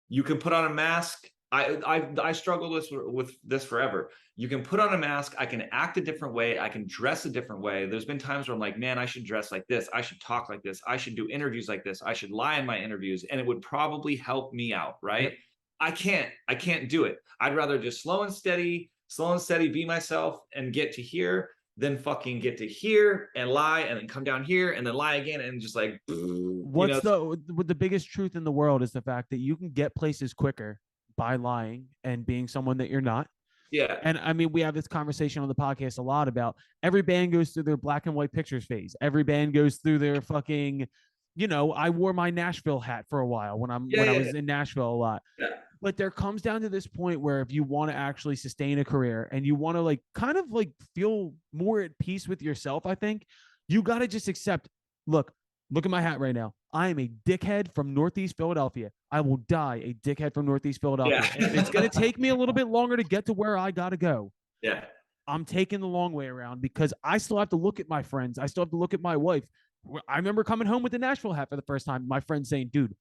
You can put on a mask. I struggle with this forever. You can put on a mask. I can act a different way. I can dress a different way. There's been times where I'm like, man, I should dress like this. I should talk like this. I should do interviews like this. I should lie in my interviews, and it would probably help me out, right? Yep. I can't do it. I'd rather just slow and steady be myself and get to here than fucking get to here and lie and then come down here and then lie again and just like what's the biggest truth in the world is the fact that you can get places quicker by lying and being someone that you're not. Yeah. And I mean, we have this conversation on the podcast a lot about every band goes through their black and white pictures phase. Every band goes through their fucking, I wore my Nashville hat for a while when I was in Nashville a lot. Yeah. But there comes down to this point where if you want to actually sustain a career and you want to like kind of like feel more at peace with yourself, I think you got to just accept, look at my hat right now. I am a dickhead from Northeast Philadelphia. I will die a dickhead from Northeast Philadelphia. Yeah. And it's going to take me a little bit longer to get to where I got to go. Yeah. I'm taking the long way around because I still have to look at my friends. I still have to look at my wife. I remember coming home with the Nashville hat for the first time. My friend saying, dude,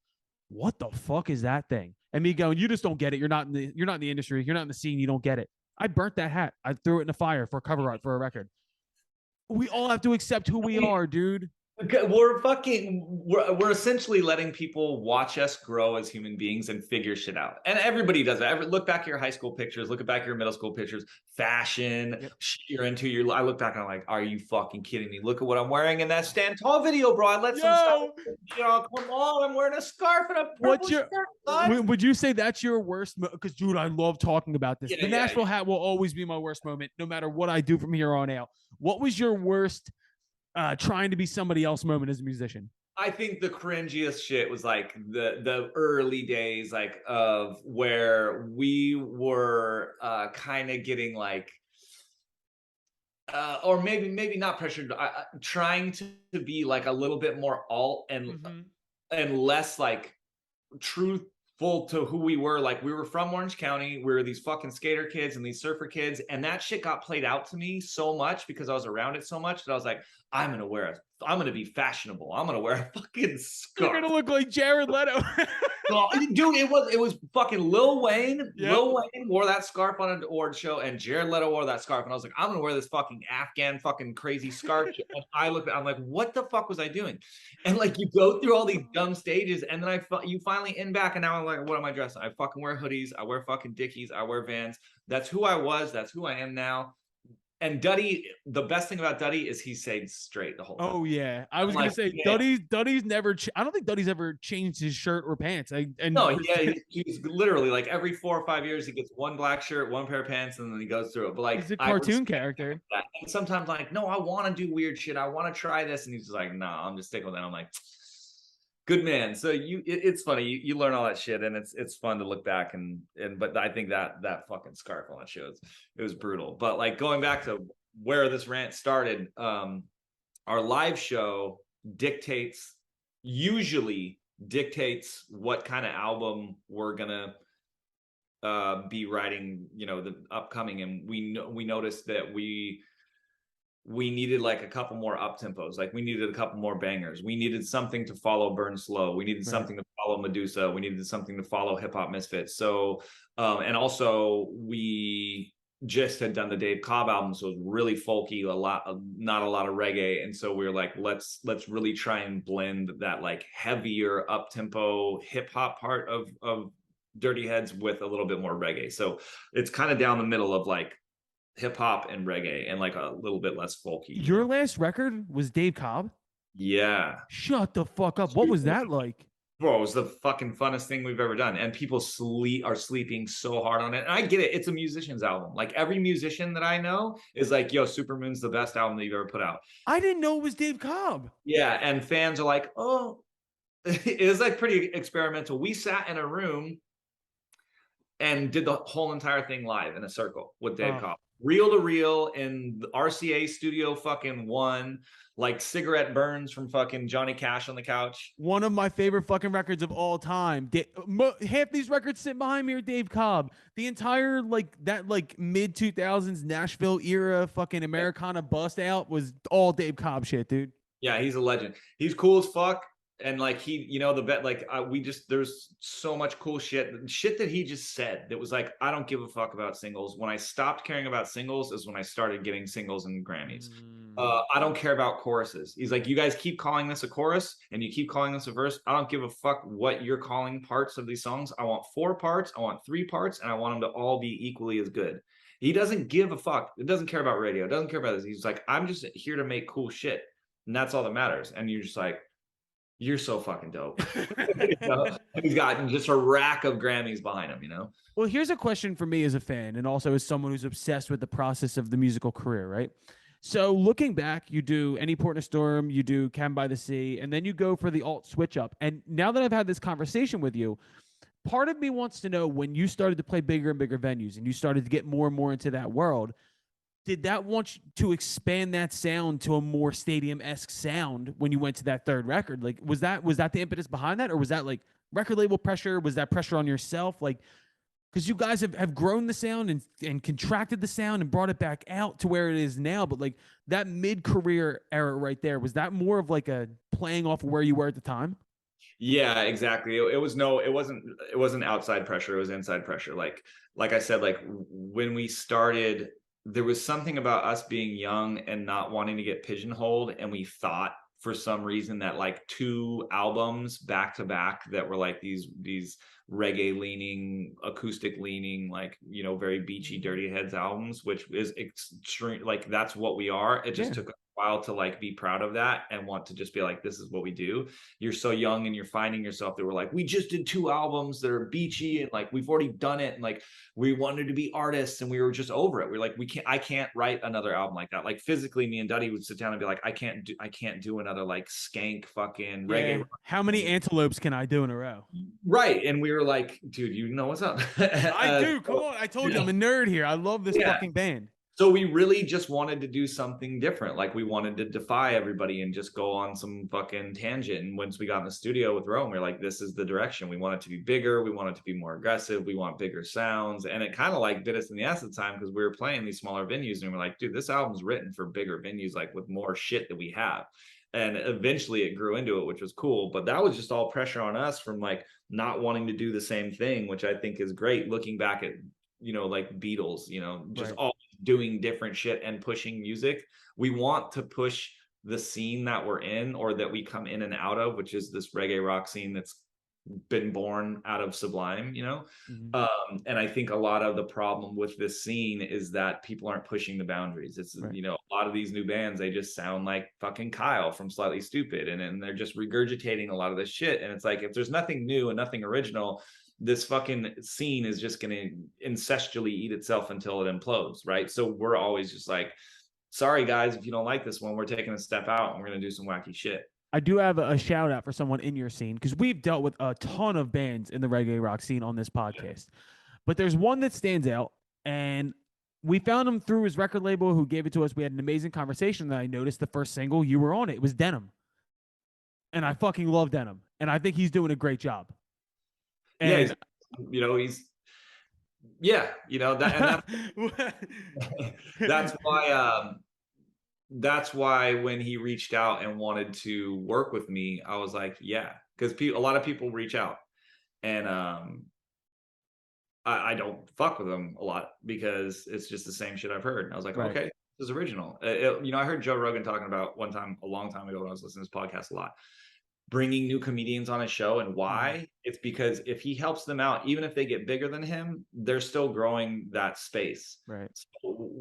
what the fuck is that thing? And me going, you just don't get it. You're not in the industry. You're not in the scene. You don't get it. I burnt that hat. I threw it in the fire for a cover art for a record. We all have to accept who we are, dude. We're essentially letting people watch us grow as human beings and figure shit out. And everybody does it. Look back at your high school pictures, look back at your middle school pictures, fashion, yep. You're into I look back and I'm like, are you fucking kidding me? Look at what I'm wearing in that Stand Tall video, bro. I let some stuff, come on, I'm wearing a scarf and a purple shirt. Would you say that's your worst? Because, dude, I love talking about this. The Nashville hat will always be my worst moment, no matter what I do from here on out. What was your worst trying to be somebody else moment as a musician? I think the cringiest shit was like the early days, like of where we were kind of getting like, or maybe not pressured, trying to be like a little bit more alt and less like truthful to who we were. Like, we were from Orange County. We were these fucking skater kids and these surfer kids, and that shit got played out to me so much because I was around it so much that I was like, I'm gonna be fashionable. I'm gonna wear a fucking scarf. You're gonna look like Jared Leto. Dude, it was fucking Lil Wayne. Yep. Lil Wayne wore that scarf on an award show, and Jared Leto wore that scarf. And I was like, I'm gonna wear this fucking Afghan fucking crazy scarf. And I'm like, what the fuck was I doing? And like, you go through all these dumb stages, and then you finally end back, and now I'm like, what am I dressing? I fucking wear hoodies. I wear fucking Dickies. I wear Vans. That's who I was. That's who I am now. And Duddy, the best thing about Duddy is he stayed straight the whole time. Oh yeah, I was gonna say Duddy's never. I don't think Duddy's ever changed his shirt or pants. He's literally like every 4 or 5 years he gets one black shirt, one pair of pants, and then he goes through it. But like, he's a cartoon character. And sometimes like, no, I want to do weird shit. I want to try this, and he's just like, no, I'm just sticking with that. I'm like, good man. So it's funny. You learn all that shit, and it's fun to look back but I think that fucking scarf on that show, it was brutal. But like, going back to where this rant started, our live show usually dictates what kind of album we're gonna be writing, the upcoming. And we noticed that we needed like a couple more up tempos. Like, we needed a couple more bangers. We needed something to follow Burn Slow. We needed something to follow Medusa. We needed something to follow Hip Hop Misfits. So, and also we just had done the Dave Cobb album, so it was really folky, not a lot of reggae. And so we were like, let's really try and blend that like heavier up tempo hip hop part of Dirty Heads with a little bit more reggae. So it's kind of down the middle of like hip hop and reggae, and like a little bit less folky. Your last record was Dave Cobb? Yeah. Shut the fuck up. What was that like? Bro, it was the fucking funnest thing we've ever done. And people are sleeping so hard on it. And I get it. It's a musician's album. Like, every musician that I know is like, yo, Supermoon's the best album that you've ever put out. I didn't know it was Dave Cobb. Yeah. And fans are like, oh, it was like pretty experimental. We sat in a room and did the whole entire thing live in a circle with Dave Cobb. Reel to reel in the RCA Studio fucking 1, like cigarette burns from fucking Johnny Cash on the couch. One of my favorite fucking records of all time. Half these records sitting behind me are Dave Cobb. The entire like mid 2000s Nashville era fucking Americana bust out was all Dave Cobb shit, dude. Yeah, he's a legend. He's cool as fuck. And like he, you know, there's so much cool shit that he just said that was like, I don't give a fuck about singles. When I stopped caring about singles is when I started getting singles and Grammys. I don't care about choruses. He's like, you guys keep calling this a chorus and you keep calling this a verse. I don't give a fuck what you're calling parts of these songs. I want 4 parts. I want 3 parts, and I want them to all be equally as good. He doesn't give a fuck. It doesn't care about radio. It doesn't care about this. He's like, I'm just here to make cool shit. And that's all that matters. And you're just like, you're so fucking dope. You know? He's got just a rack of Grammys behind him, you know? Well, here's a question for me as a fan, and also as someone who's obsessed with the process of the musical career, right? So looking back, you do Any Port in a Storm, you do Cabin by the Sea, and then you go for the alt switch up. And now that I've had this conversation with you, part of me wants to know, when you started to play bigger and bigger venues and you started to get more and more into that world, did that want you to expand that sound to a more stadium-esque sound when you went to that third record? Like, was that the impetus behind that? Or was that like record label pressure? Was that pressure on yourself? Like, because you guys have grown the sound and contracted the sound and brought it back out to where it is now. But like that mid-career era right there, was that more of like a playing off of where you were at the time? Yeah, exactly. It wasn't outside pressure. It was inside pressure. Like I said, like when we started, there was something about us being young and not wanting to get pigeonholed. And we thought for some reason that like 2 albums back to back that were like these reggae leaning, acoustic leaning, like, you know, very beachy Dirty Heads albums, which is extreme. Like that's what we are. It just took a while to like be proud of that and want to just be like, this is what we do. You're so young and you're finding yourself that we're like, we just did 2 albums that are beachy and like we've already done it, and like we wanted to be artists and we were just over it. We're like, I can't write another album like that. Like physically, me and Duddy would sit down and be like, I can't do another like skank fucking reggae. How many Antelopes can I do in a row? Right. And we were like, dude, you know what's up. I do. Come on. I told you I'm a nerd here. I love this fucking band. So we really just wanted to do something different. Like we wanted to defy everybody and just go on some fucking tangent. And once we got in the studio with Rome, we we're like, this is the direction. We want it to be bigger. We want it to be more aggressive. We want bigger sounds. And it kind of like bit us in the ass at the time because we were playing these smaller venues and we're like, dude, this album's written for bigger venues, like with more shit that we have. And eventually it grew into it, which was cool. But that was just all pressure on us from like not wanting to do the same thing, which I think is great looking back at, you know, like Beatles, you know, just all doing different shit and pushing music. We want to push the scene that we're in or that we come in and out of, which is this reggae rock scene that's been born out of Sublime, you know? And I think a lot of the problem with this scene is that people aren't pushing the boundaries. It's, you know, a lot of these new bands, they just sound like fucking Kyle from Slightly Stupid. And they're just regurgitating a lot of this shit. And it's like, if there's nothing new and nothing original, this fucking scene is just going to incestually eat itself until it implodes, right? So we're always just like, sorry guys, if you don't like this one, we're taking a step out and we're going to do some wacky shit. I do have a shout out for someone in your scene, because we've dealt with a ton of bands in the reggae rock scene on this podcast, but there's one that stands out, and we found him through his record label who gave it to us. We had an amazing conversation that I noticed the first single, you were on it. It was Denim. And I fucking love Denim. And I think he's doing a great job. And yeah, you know, you know, that's why when he reached out and wanted to work with me, I was like, yeah, because a lot of people reach out and I don't fuck with them a lot because it's just the same shit I've heard. And I was like, okay, this is original. You know, I heard Joe Rogan talking about one time, a long time ago when I was listening to his podcast a lot, bringing new comedians on his show. And why? It's because if he helps them out, even if they get bigger than him, they're still growing that space. Right. So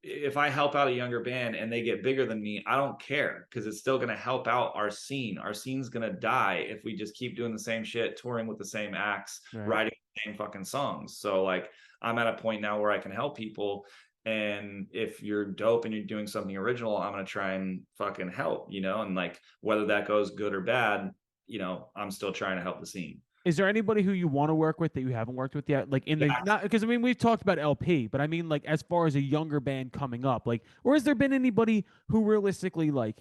if I help out a younger band and they get bigger than me, I don't care because it's still going to help out our scene. Our scene's going to die if we just keep doing the same shit, touring with the same acts, writing the same fucking songs. So like, I'm at a point now where I can help people. And if you're dope and you're doing something original, I'm going to try and fucking help, you know, and like whether that goes good or bad, you know, I'm still trying to help the scene. Is there anybody who you want to work with that you haven't worked with yet? Like in the not because I mean we've talked about LP, but I mean like as far as a younger band coming up, like or has there been anybody who realistically like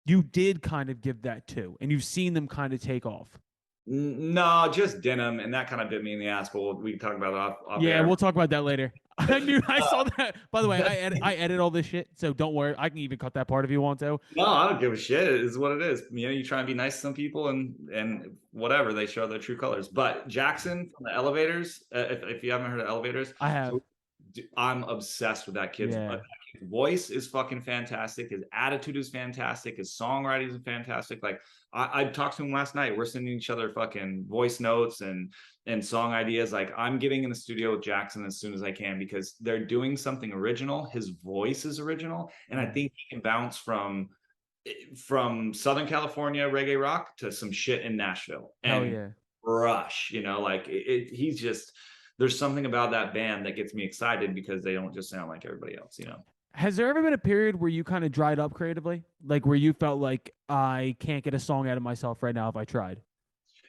you did kind of give that to and you've seen them kind of take off? No, just Denim, and that kind of bit me in the ass. But we can talk about it off Yeah, air. we'll talk about that later. I saw that. By the way, I edit all this shit, so don't worry. I can even cut that part if you want to. No, I don't give a shit. It is what it is. You know, you try and be nice to some people, and whatever, they show their true colors. But Jackson from the Elevators, if you haven't heard of Elevators, I have. so I'm obsessed with that kid's. Yeah. His voice is fucking fantastic. His attitude is fantastic. His songwriting is fantastic. Like I talked to him last night. We're sending each other fucking voice notes and song ideas. Like I'm getting in the studio with Jackson as soon as I can because they're doing something original. His voice is original, and I think he can bounce from Southern California reggae rock to some shit in Nashville. And yeah. Rush, you know, like he's just, there's something about that band that gets me excited because they don't just sound like everybody else, you know. Has there ever been a period where you kind of dried up creatively? Like where you felt like I can't get a song out of myself right now if I tried?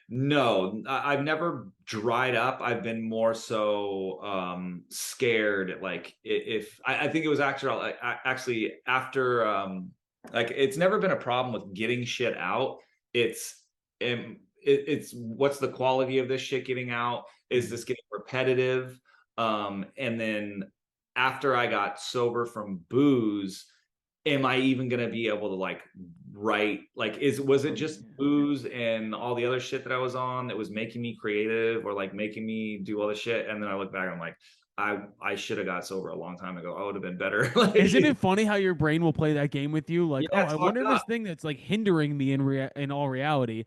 No, I've never dried up. I've been more so scared. Like if I think it was actually after like it's never been a problem with getting shit out. It's what's the quality of this shit getting out? Is this getting repetitive? And then after I got sober from booze, am I even gonna be able to like write? Like, was it just booze and all the other shit that I was on that was making me creative or like making me do all the shit? And then I look back, I'm like, I should have got sober a long time ago. I would have been better. Like, isn't it funny how your brain will play that game with you? Like, yeah, I wonder if this thing that's like hindering me in all reality,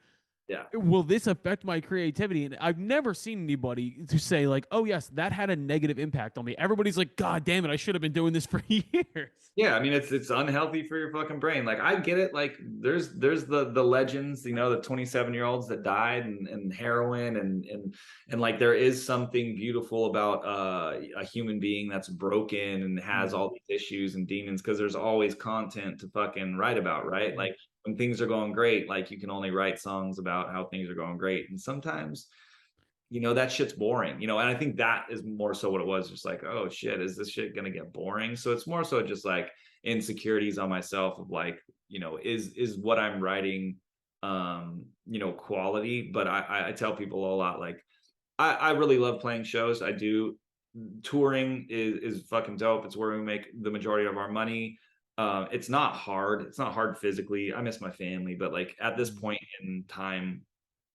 yeah, will this affect my creativity? And I've never seen anybody to say like, oh yes, that had a negative impact on me. Everybody's like, God damn it, I should have been doing this for years. Yeah, I mean it's unhealthy for your fucking brain. Like I get it. Like there's the legends, you know, the 27-year-olds that died and heroin and like there is something beautiful about a human being that's broken and has all these issues and demons because there's always content to fucking write about, right? Like when things are going great, like you can only write songs about how things are going great, and sometimes, you know, that shit's boring, you know, and I think that is more so what it was, just like, oh shit, is this shit gonna get boring? So it's more so just like insecurities on myself of like, you know, is what I'm writing you know, quality? But I tell people a lot, like I really love playing shows. I do. Touring is fucking dope. It's where we make the majority of our money. It's not hard. It's not hard physically. I miss my family, but like at this point in time,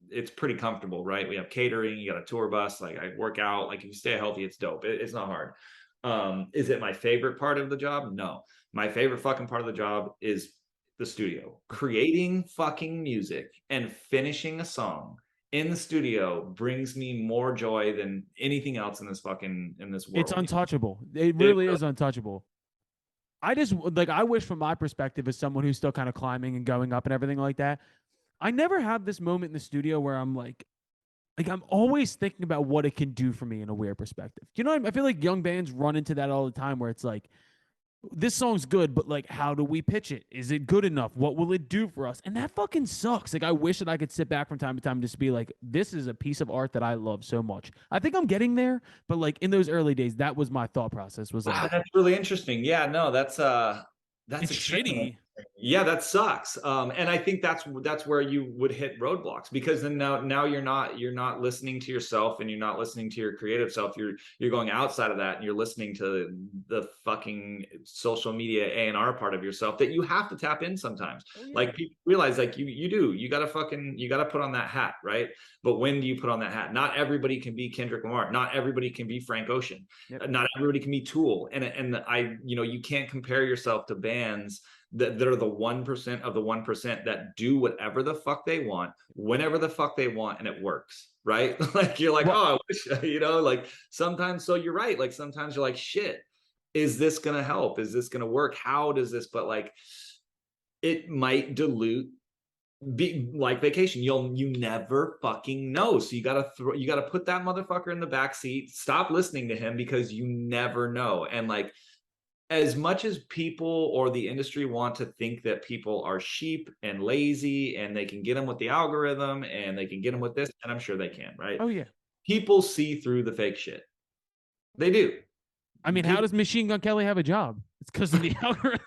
it's pretty comfortable, right? We have catering, you got a tour bus, like I work out, like if you stay healthy, it's dope. It's not hard. Is it my favorite part of the job? No. My favorite fucking part of the job is the studio. Creating fucking music and finishing a song in the studio brings me more joy than anything else in this world. It's untouchable. It really is untouchable. I just like, I wish from my perspective as someone who's still kind of climbing and going up and everything like that, I never have this moment in the studio where I'm like I'm always thinking about what it can do for me in a weird perspective. You know, I feel like young bands run into that all the time where it's like, this song's good, but like, how do we pitch it? Is it good enough? What will it do for us? And that fucking sucks. Like, I wish that I could sit back from time to time and just be like, this is a piece of art that I love so much. I think I'm getting there, but like in those early days, that was my thought process. Was like, that's really interesting. Yeah, no, that's shitty. Yeah, that sucks. And I think that's where you would hit roadblocks, because then now you're not listening to yourself and you're not listening to your creative self. You're going outside of that and you're listening to the fucking social media A&R part of yourself that you have to tap in sometimes. Oh, yeah. Like people realize like you gotta put on that hat, right? But when do you put on that hat? Not everybody can be Kendrick Lamar. Not everybody can be Frank Ocean. Yep. Not everybody can be Tool. And you can't compare yourself to bands that are the 1% of the 1% that do whatever the fuck they want, whenever the fuck they want, and it works, right? Like you're like, oh, I wish, you know, like sometimes, so you're right. Like sometimes you're like, shit, is this gonna help? Is this gonna work? How does this? But like, it might dilute, be like vacation. You never fucking know. So you gotta put that motherfucker in the back seat. Stop listening to him because you never know. And like, as much as people or the industry want to think that people are sheep and lazy and they can get them with the algorithm and they can get them with this, and I'm sure they can, right? Oh yeah. People see through the fake shit. They do. I mean, how does Machine Gun Kelly have a job? It's because of the algorithm.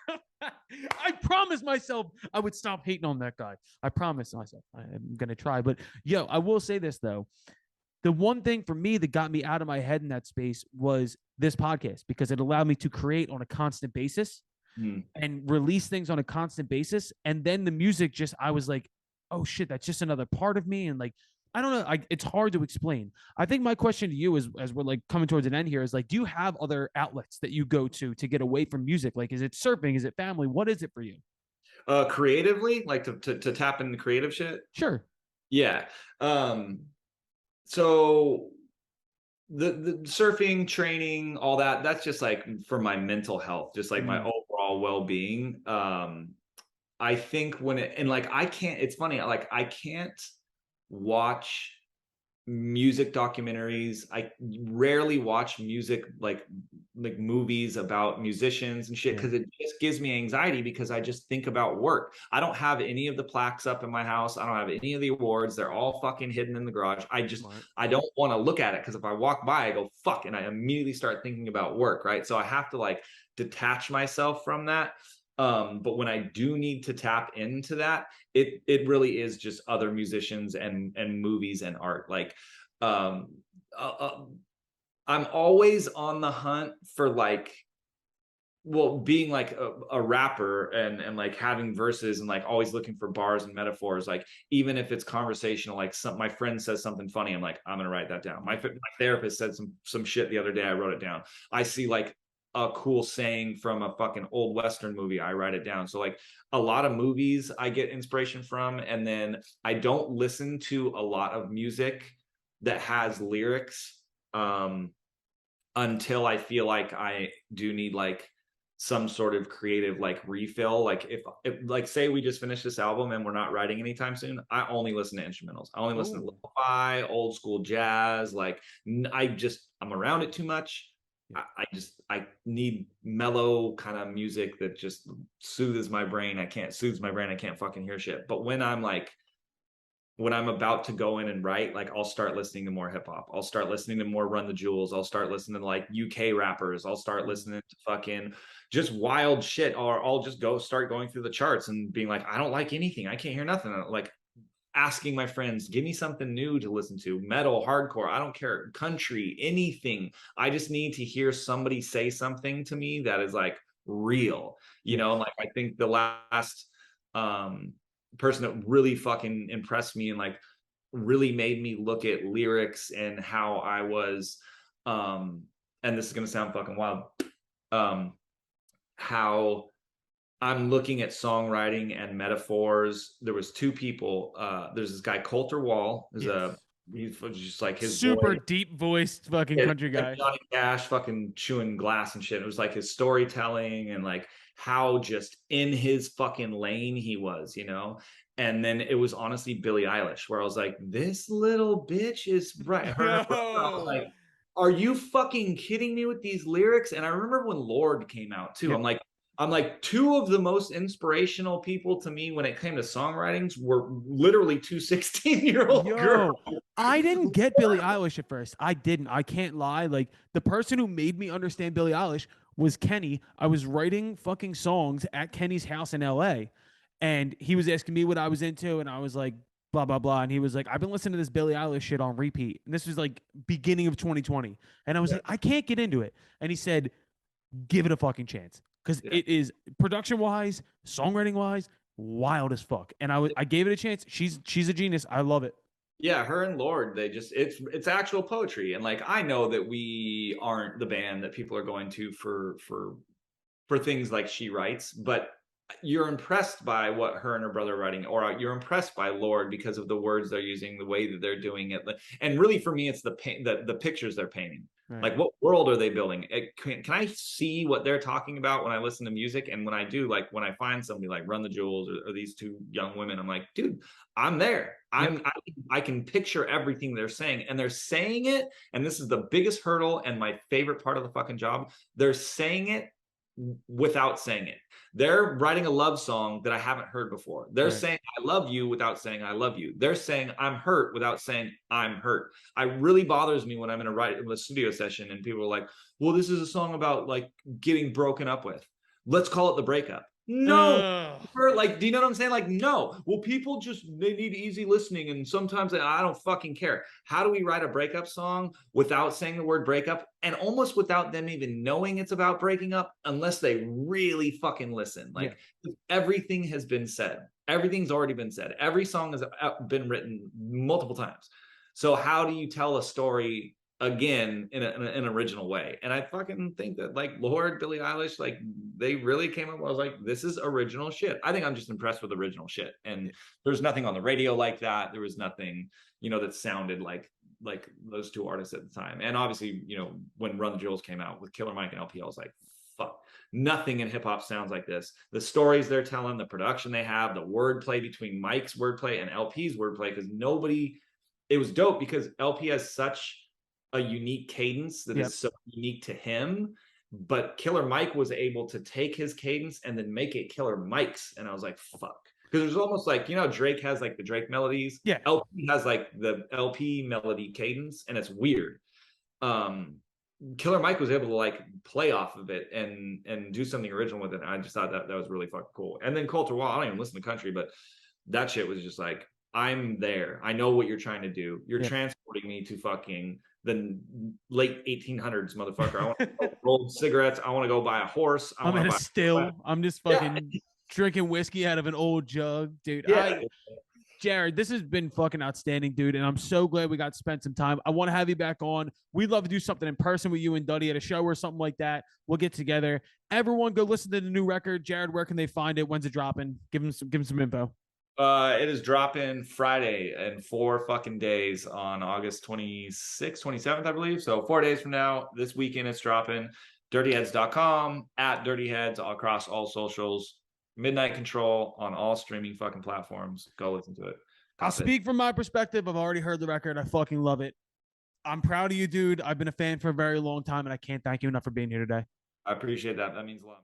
I promised myself I would stop hating on that guy. I promised myself I'm gonna try. But yo, I will say this though. The one thing for me that got me out of my head in that space was this podcast, because it allowed me to create on a constant basis and release things on a constant basis. And then the music just, I was like, oh shit, that's just another part of me. And like, I don't know, it's hard to explain. I think my question to you is, as we're like coming towards an end here, is like, do you have other outlets that you go to get away from music? Like, is it surfing? Is it family? What is it for you? Creatively, like to tap into creative shit? Sure. Yeah. So the surfing, training, all that's just like for my mental health, just like my overall well-being. I think when it, and like I can't, it's funny, like I can't watch music documentaries. I rarely watch music like movies about musicians and shit, because it just gives me anxiety, because I just think about work. I don't have any of the plaques up in my house. I don't have any of the awards. They're all fucking hidden in the garage. I don't want to look at it, because if I walk by, I go fuck, and I immediately start thinking about work, right? So I have to like detach myself from that. But when I do need to tap into that, it really is just other musicians and movies and art. Like, I'm always on the hunt for like, well, being like a rapper and like having verses and like always looking for bars and metaphors. Like, even if it's conversational, like my friend says something funny, I'm like, I'm gonna write that down. My therapist said some shit the other day, I wrote it down. I see like a cool saying from a fucking old Western movie, I write it down. So like a lot of movies I get inspiration from. And then I don't listen to a lot of music that has lyrics until I feel like I do need like some sort of creative like refill. Like if like say we just finished this album and we're not writing anytime soon, I only listen to instrumentals. I only listen to lo-fi, old school jazz. Like I'm around it too much. I need mellow kind of music that just soothes my brain. I can't fucking hear shit. But when I'm about to go in and write, like I'll start listening to more hip hop. I'll start listening to more Run the Jewels. I'll start listening to like UK rappers. I'll start listening to fucking just wild shit. Or I'll just start going through the charts and being like, I don't like anything. I can't hear nothing. Like asking my friends, give me something new to listen to. Metal, hardcore, I don't care. Country, anything. I just need to hear somebody say something to me that is like real, you know. Like I think the last person that really fucking impressed me and like really made me look at lyrics and how I was and this is gonna sound fucking wild, how I'm looking at songwriting and metaphors. There was two people. There's this guy Coulter Wall. He's just like his super voice. deep voiced fucking country guy. Johnny Cash fucking chewing glass and shit. It was like his storytelling and like how just in his fucking lane he was, you know. And then it was honestly Billie Eilish, where I was like, this little bitch is right. I was like, are you fucking kidding me with these lyrics? And I remember when Lorde came out too. I'm like, two of the most inspirational people to me when it came to songwritings were literally two 16-year-old girls. I didn't get Billie Eilish at first. I didn't. I can't lie. Like the person who made me understand Billie Eilish was Kenny. I was writing fucking songs at Kenny's house in LA. And he was asking me what I was into. And I was like, blah, blah, blah. And he was like, I've been listening to this Billie Eilish shit on repeat. And this was like beginning of 2020. And I was like, I can't get into it. And he said, give it a fucking chance. Because it is production wise, songwriting wise, wild as fuck. And I gave it a chance. She's a genius. I love it. Yeah, her and Lorde, they just it's actual poetry. And like I know that we aren't the band that people are going to for things like she writes, but you're impressed by what her and her brother are writing, or you're impressed by Lorde because of the words they're using, the way that they're doing it. And really for me, it's the pictures they're painting. Right. Like what world are they building? Can I see what they're talking about when I listen to music? And when I do, like when I find somebody like Run the Jewels or these two young women, I'm like, dude, I'm there. I can picture everything they're saying, and they're saying it. And this is the biggest hurdle and my favorite part of the fucking job. They're saying it without saying it. They're writing a love song that I haven't heard before. They're saying I love you without saying I love you. They're saying I'm hurt without saying I'm hurt. It really bothers me when I'm in a studio session and people are like, well, this is a song about like getting broken up with. Let's call it the breakup. No, like, do you know what I'm saying? Like, no. Well, people they need easy listening, and sometimes I don't fucking care. How do we write a breakup song without saying the word breakup, and almost without them even knowing it's about breaking up, unless they really fucking listen? Like, everything has been said. Everything's already been said. Every song has been written multiple times. So how do you tell a story again in an original way? And I fucking think that like Lorde, Billie Eilish, like they really came up. I was like, this is original shit. I think I'm just impressed with original shit. And there's nothing on the radio like that. There was nothing, you know, that sounded like those two artists at the time. And obviously, you know, when Run the Jewels came out with Killer Mike and LP, I was like, fuck, nothing in hip hop sounds like this. The stories they're telling, the production they have, the wordplay between Mike's wordplay and LP's wordplay, because it was dope because LP has such a unique cadence that is so unique to him, but Killer Mike was able to take his cadence and then make it Killer Mike's. And I was like, fuck. Because there's almost like, you know, Drake has like the Drake melodies. Yeah. LP has like the LP melody cadence, and it's weird. Killer Mike was able to like play off of it and do something original with it. And I just thought that was really fucking cool. And then Coulter Wall, I don't even listen to country, but that shit was just like, I'm there. I know what you're trying to do. You're transporting me to fucking the late 1800s, motherfucker. I want to roll cigarettes. I want to go buy a horse. I'm in a still. I'm just fucking drinking whiskey out of an old jug, dude. Jared, this has been fucking outstanding, dude, and I'm so glad we got to spend some time. I want to have you back on. We'd love to do something in person with you and Duddy at a show or something like that. We'll get together. Everyone, go listen to the new record. Jared, where can they find it? When's it dropping? Give them some info. It is dropping Friday in 4 fucking days on August 26th, 27th, I believe. So 4 days from now, this weekend it's dropping. dirtyheads.com, at dirtyheads across all socials. Midnight Control on all streaming fucking platforms. Go listen to it. I'll speak from my perspective. I've already heard the record. I fucking love it. I'm proud of you, dude. I've been a fan for a very long time, and I can't thank you enough for being here today. I appreciate that. That means a lot.